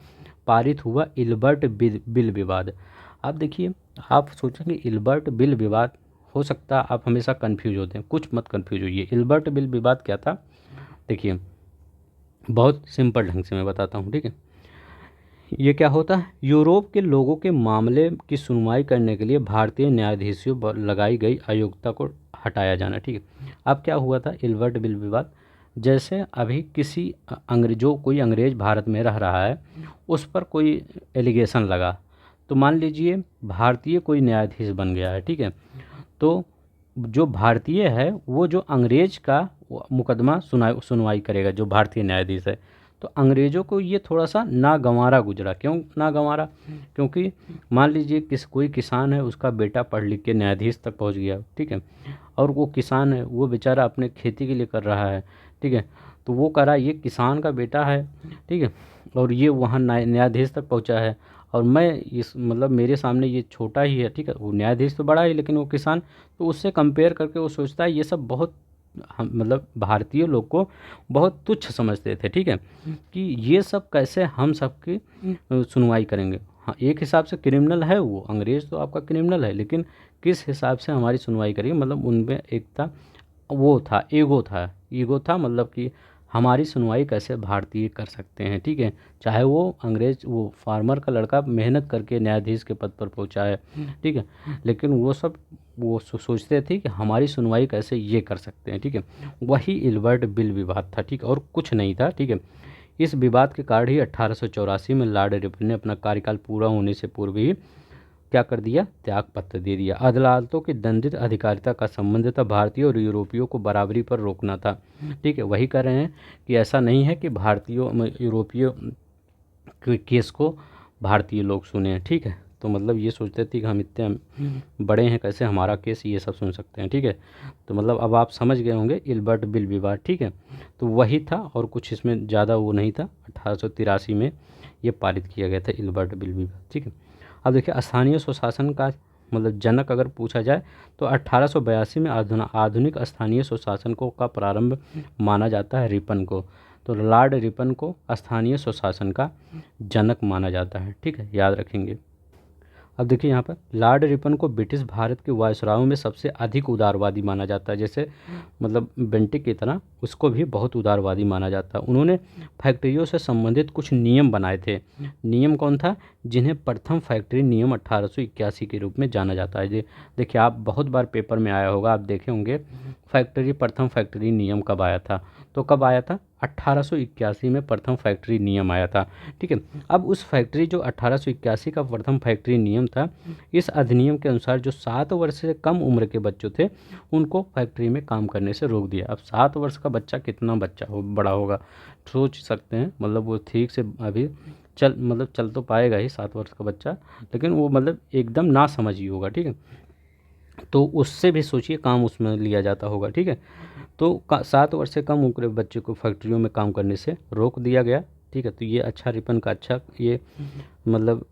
पारित हुआ इल्बर्ट बिल विवाद। अब देखिए आप सोचेंगे इल्बर्ट बिल विवाद, हो सकता है आप हमेशा कंफ्यूज होते हैं, कुछ मत कंफ्यूज होइए। इल्बर्ट बिल विवाद क्या था, देखिए बहुत सिंपल ढंग से मैं बताता हूँ। ठीक है, ये क्या होता है, यूरोप के लोगों के मामले की सुनवाई करने के लिए भारतीय न्यायाधीशों पर लगाई गई अयोग्यता को हटाया जाना। ठीक है, अब क्या हुआ था इल्बर्ट बिल विवाद, जैसे अभी किसी अंग्रेजों, कोई अंग्रेज भारत में रह रहा है, उस पर कोई एलिगेशन लगा, तो मान लीजिए भारतीय कोई न्यायाधीश बन गया है। ठीक है, तो जो भारतीय है वो जो अंग्रेज का मुकदमा सुनवाई करेगा, जो भारतीय न्यायाधीश है, तो अंग्रेज़ों को ये थोड़ा सा नागंवारा गुजरा। क्यों नागंवारा, क्योंकि मान लीजिए कोई किसान है, उसका बेटा पढ़ लिख के न्यायाधीश तक पहुंच गया। ठीक है, और वो किसान है, वो बेचारा अपने खेती के लिए कर रहा है। ठीक है, तो वो कह रहा है ये किसान का बेटा है, ठीक है, और ये वहाँ न्यायाधीश तक पहुँचा है, और मैं इस मतलब मेरे सामने ये छोटा ही है। ठीक है, वो न्यायाधीश तो बड़ा है लेकिन वो किसान, तो उससे कंपेयर करके वो सोचता है ये सब बहुत, हम मतलब भारतीय लोग को बहुत तुच्छ समझते थे। ठीक है, कि ये सब कैसे हम सबकी सुनवाई करेंगे। हाँ, एक हिसाब से क्रिमिनल है वो, अंग्रेज़ तो आपका क्रिमिनल है, लेकिन किस हिसाब से हमारी सुनवाई करेंगे, मतलब उनमें एक था, वो था ईगो था, मतलब कि हमारी सुनवाई कैसे भारतीय कर सकते हैं। ठीक है, चाहे वो अंग्रेज, वो फार्मर का लड़का मेहनत करके न्यायाधीश के पद पर पहुंचा है। ठीक है, लेकिन वो सब वो सोचते थे कि हमारी सुनवाई कैसे ये कर सकते हैं। ठीक है, वही इल्बर्ट बिल विवाद था। ठीक है, और कुछ नहीं था। ठीक है, इस विवाद के कारण ही 1884 में लॉर्ड रिपन ने अपना कार्यकाल पूरा होने से पूर्व ही क्या कर दिया, त्याग पत्र दे दिया। अदालतों की दंडित अधिकारिता का संबंध था भारतीयों और यूरोपियों को बराबरी पर रोकना था। ठीक है, वही कह रहे हैं कि ऐसा नहीं है कि भारतीयों यूरोपियों के केस को भारतीय लोग सुने हैं। ठीक है, तो मतलब ये सोचते थे कि हम इतने बड़े हैं, कैसे हमारा केस ये सब सुन सकते हैं। ठीक है, तो मतलब अब आप समझ गए होंगे इल्बर्ट बिल विवाद। ठीक है, तो वही था और कुछ इसमें ज़्यादा वो नहीं था। 1883 में ये पारित किया गया था इल्बर्ट बिल विवाद। ठीक है, अब देखिए स्थानीय स्वशासन का मतलब जनक अगर पूछा जाए तो 1882 में आधुनिक स्थानीय स्वशासन को का प्रारंभ माना जाता है रिपन को। तो लॉर्ड रिपन को स्थानीय स्वशासन का जनक माना जाता है। ठीक है, याद रखेंगे। अब देखिए यहाँ पर लॉर्ड रिपन को ब्रिटिश भारत के वायसरायों में सबसे अधिक उदारवादी माना जाता है। जैसे मतलब बेंटिक की तरह उसको भी बहुत उदारवादी माना जाता है। उन्होंने फैक्ट्रियों से संबंधित कुछ नियम बनाए थे। नियम कौन था, जिन्हें प्रथम फैक्ट्री नियम 1881 के रूप में जाना जाता है। देखिए आप बहुत बार पेपर में आया होगा, आप देखे होंगे प्रथम फैक्ट्री नियम कब आया था, तो कब आया था, 1881 में प्रथम फैक्ट्री नियम आया था। ठीक है, अब उस फैक्ट्री जो 1881 का प्रथम फैक्ट्री नियम था, इस अधिनियम के अनुसार जो 7 वर्ष से कम उम्र के बच्चों थे उनको फैक्ट्री में काम करने से रोक दिया। अब 7 वर्ष का बच्चा कितना बड़ा होगा, सोच सकते हैं। मतलब वो ठीक से अभी चल तो पाएगा ही 7 वर्ष का बच्चा, लेकिन वो मतलब एकदम ना समझ ही होगा। ठीक है, तो उससे भी सोचिए काम उसमें लिया जाता होगा। ठीक है, तो 7 वर्ष से कम उम्र के बच्चे को फैक्ट्रियों में काम करने से रोक दिया गया। ठीक है, तो ये अच्छा रिपन का अच्छा ये मतलब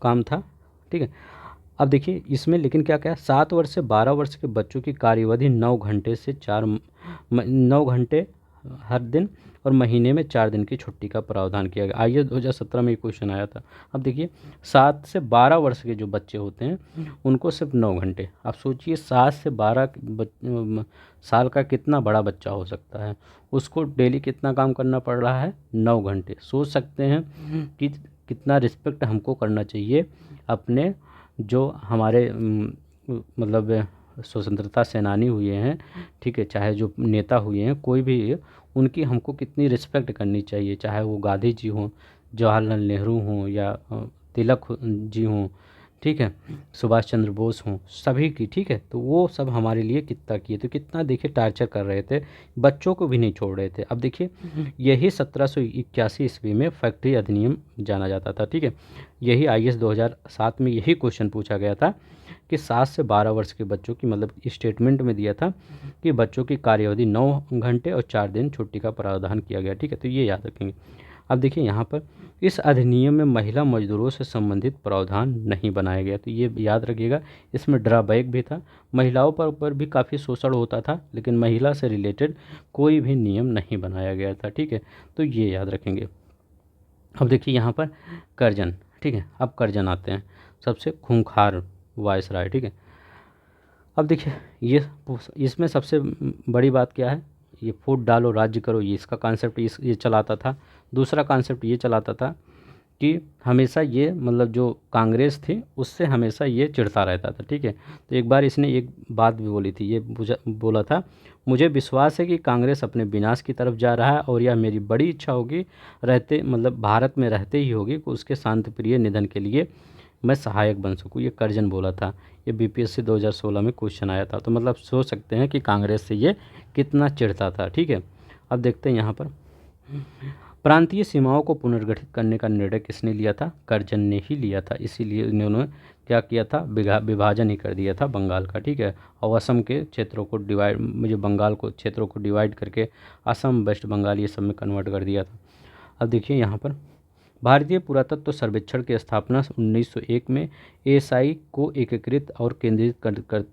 काम था। ठीक है, अब देखिए इसमें लेकिन क्या क्या 7 वर्ष से 12 वर्ष के बच्चों की कार्यवधि 9 घंटे से 9 घंटे हर दिन और महीने में 4 दिन की छुट्टी का प्रावधान किया गया। आईएएस 2017 में ये क्वेश्चन आया था। अब देखिए 7 से 12 वर्ष के जो बच्चे होते हैं उनको सिर्फ 9 घंटे। आप सोचिए 7 से 12 साल का कितना बड़ा बच्चा हो सकता है, उसको डेली कितना काम करना पड़ रहा है, 9 घंटे। सोच सकते हैं कि कितना रिस्पेक्ट हमको करना चाहिए अपने जो हमारे मतलब स्वतंत्रता सेनानी हुए हैं, ठीक है, चाहे जो नेता हुए हैं कोई भी, उनकी हमको कितनी रिस्पेक्ट करनी चाहिए, चाहे वो गांधी जी हों, जवाहरलाल नेहरू हों या तिलक जी हों, ठीक है, सुभाष चंद्र बोस हों, सभी की, ठीक है। तो वो सब हमारे लिए कितना किए, तो कितना देखिए टार्चर कर रहे थे, बच्चों को भी नहीं छोड़ रहे थे। अब देखिए यही 1781 ईस्वी में फैक्ट्री अधिनियम जाना जाता था, ठीक है। यही आईएएस 2007 में यही क्वेश्चन पूछा गया था कि 7 से 12 वर्ष के बच्चों की, मतलब स्टेटमेंट में दिया था कि बच्चों की कार्य अवधि 9 घंटे और 4 दिन छुट्टी का प्रावधान किया गया, ठीक है। तो ये याद रखेंगे। अब देखिए यहाँ पर इस अधिनियम में महिला मजदूरों से संबंधित प्रावधान नहीं बनाया गया, तो ये याद रखिएगा। इसमें ड्राबैक भी था, महिलाओं पर भी काफ़ी शोषण होता था, लेकिन महिला से रिलेटेड कोई भी नियम नहीं बनाया गया था, ठीक है। तो ये याद रखेंगे। अब देखिए यहाँ पर कर्जन, ठीक है। अब कर्जन आते हैं, सबसे खूंखार वायसराय, ठीक है। अब देखिए ये इसमें सबसे बड़ी बात क्या है, ये फूट डालो राज्य करो, ये इसका कॉन्सेप्ट ये चलाता था। दूसरा कॉन्सेप्ट ये चलाता था कि हमेशा ये, मतलब जो कांग्रेस थी उससे हमेशा ये चिढ़ता रहता था, ठीक है। तो एक बार इसने एक बात भी बोली थी, ये बोला था, मुझे विश्वास है कि कांग्रेस अपने विनाश की तरफ जा रहा है और यह मेरी बड़ी इच्छा होगी, रहते मतलब भारत में रहते ही होगी, कि उसके शांतिप्रिय निधन के लिए मैं सहायक बन सकूं, ये कर्जन बोला था। ये बीपीएससी 2016 में क्वेश्चन आया था। तो मतलब सोच सकते हैं कि कांग्रेस से ये कितना चिढ़ता था, ठीक है। अब देखते हैं यहाँ पर प्रांतीय सीमाओं को पुनर्गठित करने का निर्णय किसने लिया था, कर्जन ने ही लिया था। इसीलिए इन्होंने क्या किया था, विभाजन ही कर दिया था बंगाल का, ठीक है। और असम के क्षेत्रों को डिवाइड, मुझे बंगाल को क्षेत्रों को डिवाइड करके असम, वेस्ट बंगाल, ये सब में कन्वर्ट कर दिया था। अब देखिए यहाँ पर भारतीय पुरातत्व सर्वेक्षण की स्थापना 1901 में एएसआई को एकीकृत और केंद्रित कर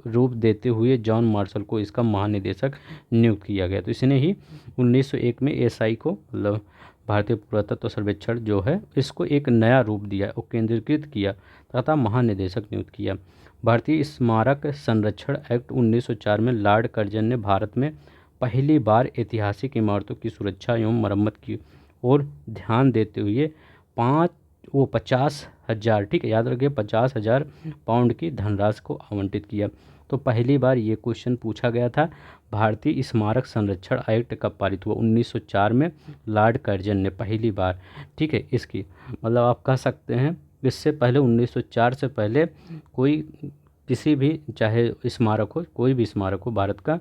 रूप देते हुए जॉन मार्शल को इसका महानिदेशक नियुक्त किया गया। तो इसने ही 1901 में एएसआई को, मतलब भारतीय पुरातत्व सर्वेक्षण जो है, इसको एक नया रूप दिया और केंद्रीकृत किया तथा महानिदेशक नियुक्त किया। भारतीय स्मारक संरक्षण एक्ट 1904 में लॉर्ड कर्जन ने भारत में पहली बार ऐतिहासिक इमारतों की सुरक्षा एवं मरम्मत की और ध्यान देते हुए 50,000, ठीक है, याद रखिए 50,000 पाउंड की धनराशि को आवंटित किया। तो पहली बार ये क्वेश्चन पूछा गया था, भारतीय स्मारक संरक्षण एक्ट कब पारित हुआ, 1904 में लॉर्ड कर्जन ने पहली बार, ठीक है। इसकी मतलब आप कह सकते हैं इससे पहले 1904 से पहले कोई किसी भी, चाहे स्मारक हो, कोई भी स्मारक हो भारत का,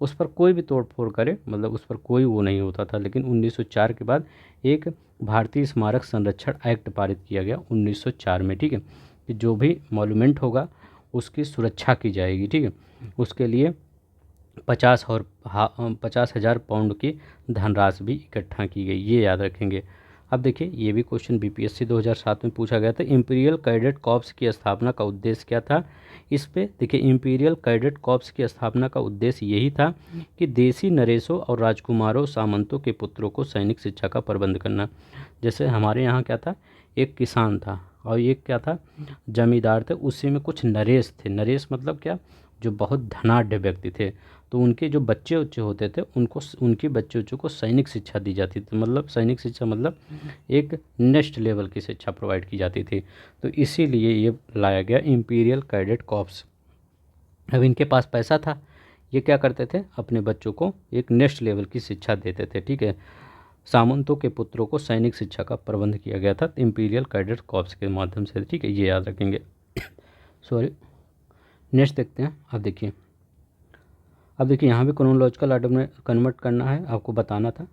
उस पर कोई भी तोड़ फोड़ करे, मतलब उस पर कोई वो नहीं होता था। लेकिन 1904 के बाद एक भारतीय स्मारक संरक्षण एक्ट पारित किया गया 1904 में, ठीक है, कि जो भी मॉन्यूमेंट होगा उसकी सुरक्षा की जाएगी, ठीक है। उसके लिए 50,000 पाउंड की धनराशि भी इकट्ठा की गई, ये याद रखेंगे। अब देखिए ये भी क्वेश्चन बीपीएससी 2007 में पूछा गया था, इंपीरियल कैडेट कॉर्प्स की स्थापना का उद्देश्य क्या था। इस पे देखिए इंपीरियल कैडेट कॉर्प्स की स्थापना का उद्देश्य यही था कि देसी नरेशों और राजकुमारों, सामंतों के पुत्रों को सैनिक शिक्षा का प्रबंध करना। जैसे हमारे यहाँ क्या था, एक किसान था और एक क्या था, जमींदार थे, उसी में कुछ नरेश थे। नरेश मतलब क्या, जो बहुत धनाढ़ व्यक्ति थे। तो उनके जो बच्चे उच्चे होते थे, उनको, उनके बच्चे उच्चों को सैनिक शिक्षा दी जाती थी। मतलब सैनिक शिक्षा मतलब एक नेक्स्ट लेवल की शिक्षा प्रोवाइड की जाती थी। तो इसीलिए ये लाया गया इंपीरियल कैडेट कॉर्प्स। अब इनके पास पैसा था, ये क्या करते थे, अपने बच्चों को एक नेक्स्ट लेवल की शिक्षा देते थे, ठीक है। सामंतों के पुत्रों को सैनिक शिक्षा का प्रबंध किया गया था इंपीरियल कैडेट कॉर्प्स के माध्यम से, ठीक है, ये याद रखेंगे। सॉरी, नेक्स्ट देखते हैं। अब देखिए यहाँ भी क्रोनोलॉजिकल ऑर्डर में कन्वर्ट करना है, आपको बताना था।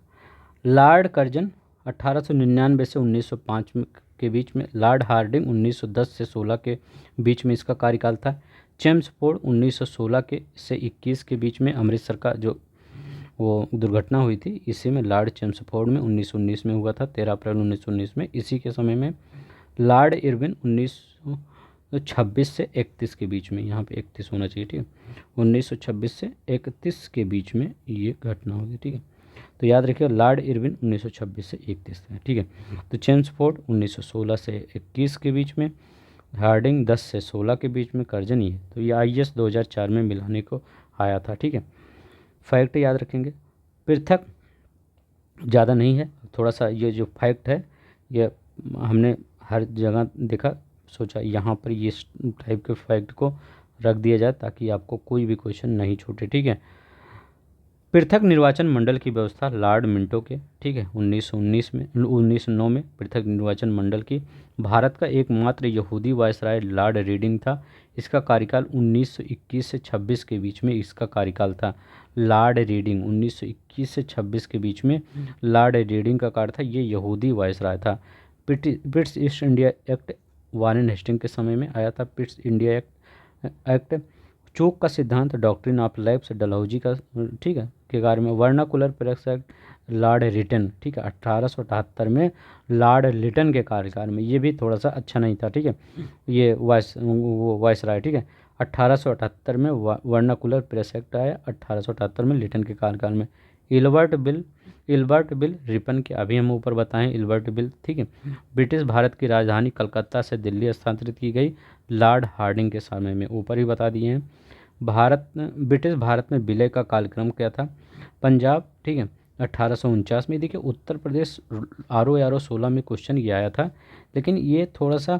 लॉर्ड कर्जन 1899 से 1905 के बीच में, लॉर्ड हार्डिंग 1910 से 16 के बीच में इसका कार्यकाल था। चेम्सफोर्ड 1916 के से 21 के बीच में, अमृतसर का जो वो दुर्घटना हुई थी, इसी में लॉर्ड चेम्सफोर्ड में 1919 में हुआ था, 13 अप्रैल 1919 में। इसी के समय में लॉर्ड इरविन 1926 से 31 के बीच में, यहाँ पे 31 होना चाहिए, ठीक है, 1926 से 31 के बीच में ये घटना हुई, ठीक है। तो याद रखिए लॉर्ड इरविन 1926 से 31 है, ठीक है। तो चेम्सफोर्ड 1916 से 21 के बीच में, हार्डिंग 10 से 16 के बीच में, कर्जन ये। तो ये IS 2004 में मिलाने को आया था, ठीक है। फैक्ट याद रखेंगे, पृथक ज़्यादा नहीं है, थोड़ा सा ये जो फैक्ट है ये हमने हर जगह देखा, सोचा यहाँ पर ये टाइप के फैक्ट को रख दिया जाए ताकि आपको कोई भी क्वेश्चन नहीं छूटे, ठीक है। पृथक निर्वाचन मंडल की व्यवस्था लॉर्ड मिंटो के, ठीक है, 1909 में पृथक निर्वाचन मंडल की। भारत का एकमात्र यहूदी वायसराय लॉर्ड रीडिंग था। इसका कार्यकाल 1921 से 26 के बीच में इसका कार्यकाल था। लॉर्ड रीडिंग 1921 से 26 के बीच में लॉर्ड रीडिंग का कार्य था, ये यहूदी वायसराय था। British East India Act Warren Hastings के समय में आया था। ब्रिटिश इंडिया एक्ट चोक का सिद्धांत डॉक्ट्रिन ऑफ लैब्स डलहौजी का, ठीक है, के कार्य में। Vernacular press act Lord Lytton, ठीक है, 1878 में लॉर्ड लिटन के कार्यकाल में। ये भी थोड़ा सा अच्छा नहीं था, ठीक है, ये वायसराय, ठीक है। 1878 में वर्नाकुलर प्रेस एक्ट आया, 1878 में लिटन के कार्यकाल में। इल्बर्ट बिल रिपन के अभी हम ऊपर बताएं इल्बर्ट बिल, ठीक है। ब्रिटिश भारत की राजधानी कलकत्ता से दिल्ली स्थानांतरित की गई लॉर्ड हार्डिंग के समय में, ऊपर ही बता दिए हैं। ब्रिटिश भारत में विलय का कार्यक्रम क्या था। पंजाब, ठीक है, 1849 में। देखिए उत्तर प्रदेश RO 16 में क्वेश्चन ये आया था, लेकिन ये थोड़ा सा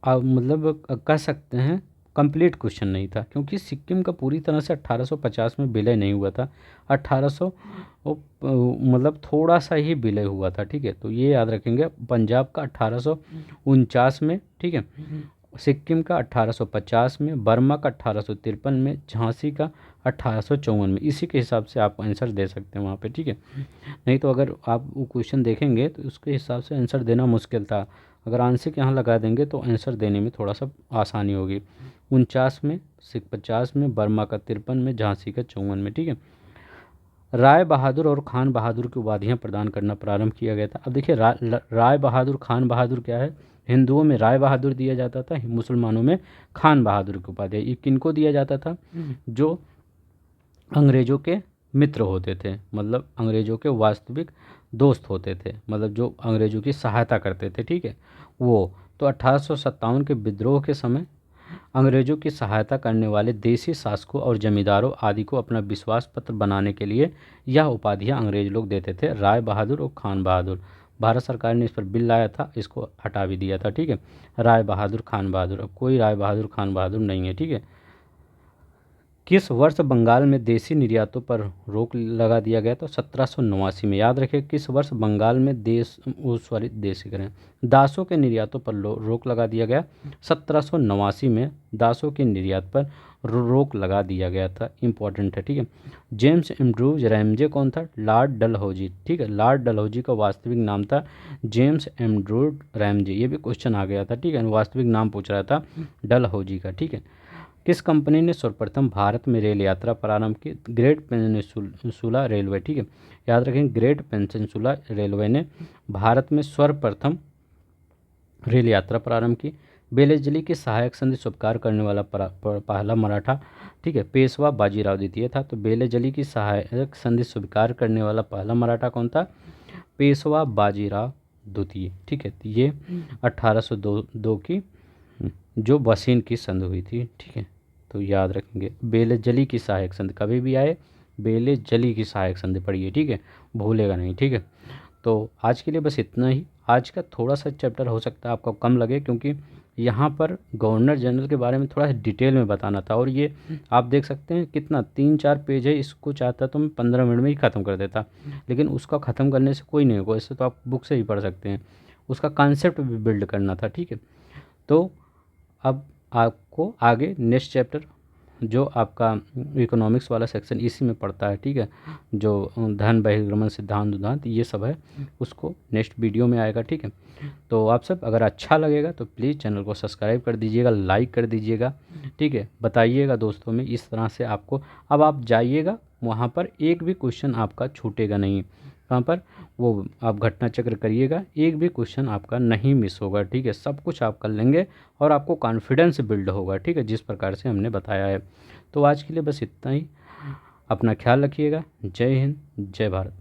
मतलब कह सकते हैं कंप्लीट क्वेश्चन नहीं था, क्योंकि सिक्किम का पूरी तरह से 1850 में विलय नहीं हुआ था। 1800 मतलब थोड़ा सा ही विलय हुआ था, ठीक है। तो ये याद रखेंगे, पंजाब का 1849 में, ठीक है, सिक्किम का 1850 में, बर्मा का 1853 में, झांसी का 1854 में। इसी के हिसाब से आप आंसर दे सकते हैं वहाँ पे, ठीक है। नहीं तो अगर आप वो क्वेश्चन देखेंगे तो उसके हिसाब से आंसर देना मुश्किल था। अगर आंसर यहाँ लगा देंगे तो आंसर देने में थोड़ा सा आसानी होगी। 49 में, 50 में, बर्मा का 53 में, झांसी का 54 में, ठीक है। राय बहादुर और खान बहादुर की उपाधियाँ प्रदान करना प्रारंभ किया गया था। अब देखिए राय बहादुर खान बहादुर क्या है। हिंदुओं में राय बहादुर दिया जाता था, मुसलमानों में खान बहादुर की उपाधि। ये किनको दिया जाता था, जो अंग्रेज़ों के मित्र होते थे, मतलब अंग्रेज़ों के वास्तविक दोस्त होते थे, मतलब जो अंग्रेज़ों की सहायता करते थे, ठीक है, वो। तो 1857 के विद्रोह के समय अंग्रेज़ों की सहायता करने वाले देसी शासकों और जमींदारों आदि को अपना विश्वास पत्र बनाने के लिए यह उपाधियां अंग्रेज लोग देते थे, राय बहादुर और खान बहादुर। भारत सरकार ने इस पर बिल लाया था, इसको हटा भी दिया था, ठीक है, राय बहादुर खान बहादुर। अब कोई राय बहादुर खान बहादुर नहीं है, ठीक है। किस वर्ष बंगाल में देसी निर्यातों पर रोक लगा दिया गया? तो 1789 में। याद रखें किस वर्ष बंगाल में देसी करें दासों के निर्यातों पर रोक लगा दिया गया। 1789 में दासों के निर्यात पर रोक लगा दिया गया था। इंपॉर्टेंट है, ठीक है। जेम्स एंड्रूज रैमजे कौन था? लॉर्ड डलहौजी, ठीक है। लॉर्ड डलहौजी का वास्तविक नाम था जेम्स एंड्रूज रैमजे। ये भी क्वेश्चन आ गया था, ठीक है, वास्तविक नाम पूछ रहा था डलहौजी का, ठीक है। किस कंपनी ने सर्वप्रथम भारत में रेल यात्रा प्रारंभ की? ग्रेट पेनिनसुला रेलवे, ठीक है। याद रखें ग्रेट पेनिनसुला रेलवे ने भारत में सर्वप्रथम रेल यात्रा प्रारंभ की। बेलेजली की सहायक संधि स्वीकार करने वाला पहला मराठा, ठीक है, पेशवा बाजीराव द्वितीय था। तो बेलेजली की सहायक संधि स्वीकार करने वाला पहला मराठा कौन था? पेशवा बाजीराव द्वितीय, ठीक है। तो ये 1802 की जो बसीन की संधि हुई थी, ठीक है। तो याद रखेंगे बेलेजली की सहायक संधि, कभी भी आए बेलेजली की सहायक संधि पढ़िए, ठीक है, भूलेगा नहीं, ठीक है। तो आज के लिए बस इतना ही। आज का थोड़ा सा चैप्टर हो सकता है आपको कम लगे, क्योंकि यहाँ पर गवर्नर जनरल के बारे में थोड़ा सा डिटेल में बताना था, और ये आप देख सकते हैं कितना 3-4 पेज है। इसको चाहता तो मैं 15 मिनट में ही ख़त्म कर देता, लेकिन उसका ख़त्म करने से कोई नहीं होगा, इससे तो आप बुक से ही पढ़ सकते हैं। उसका कॉन्सेप्ट भी बिल्ड करना था, ठीक है। तो अब आपको आगे नेक्स्ट चैप्टर जो आपका इकोनॉमिक्स वाला सेक्शन इसी में पड़ता है, ठीक है, जो धन बहिर्गमन सिद्धांत ये सब है, उसको नेक्स्ट वीडियो में आएगा, ठीक है। तो आप सब अगर अच्छा लगेगा तो प्लीज़ चैनल को सब्सक्राइब कर दीजिएगा, लाइक कर दीजिएगा, ठीक है, बताइएगा दोस्तों में। इस तरह से आपको अब आप जाइएगा वहाँ पर एक भी क्वेश्चन आपका छूटेगा नहीं। कहाँ पर? वो आप घटना चक्र करिएगा, एक भी क्वेश्चन आपका नहीं मिस होगा, ठीक है। सब कुछ आप कर लेंगे और आपको कॉन्फिडेंस बिल्ड होगा, ठीक है, जिस प्रकार से हमने बताया है। तो आज के लिए बस इतना ही। अपना ख्याल रखिएगा। जय हिंद, जय भारत।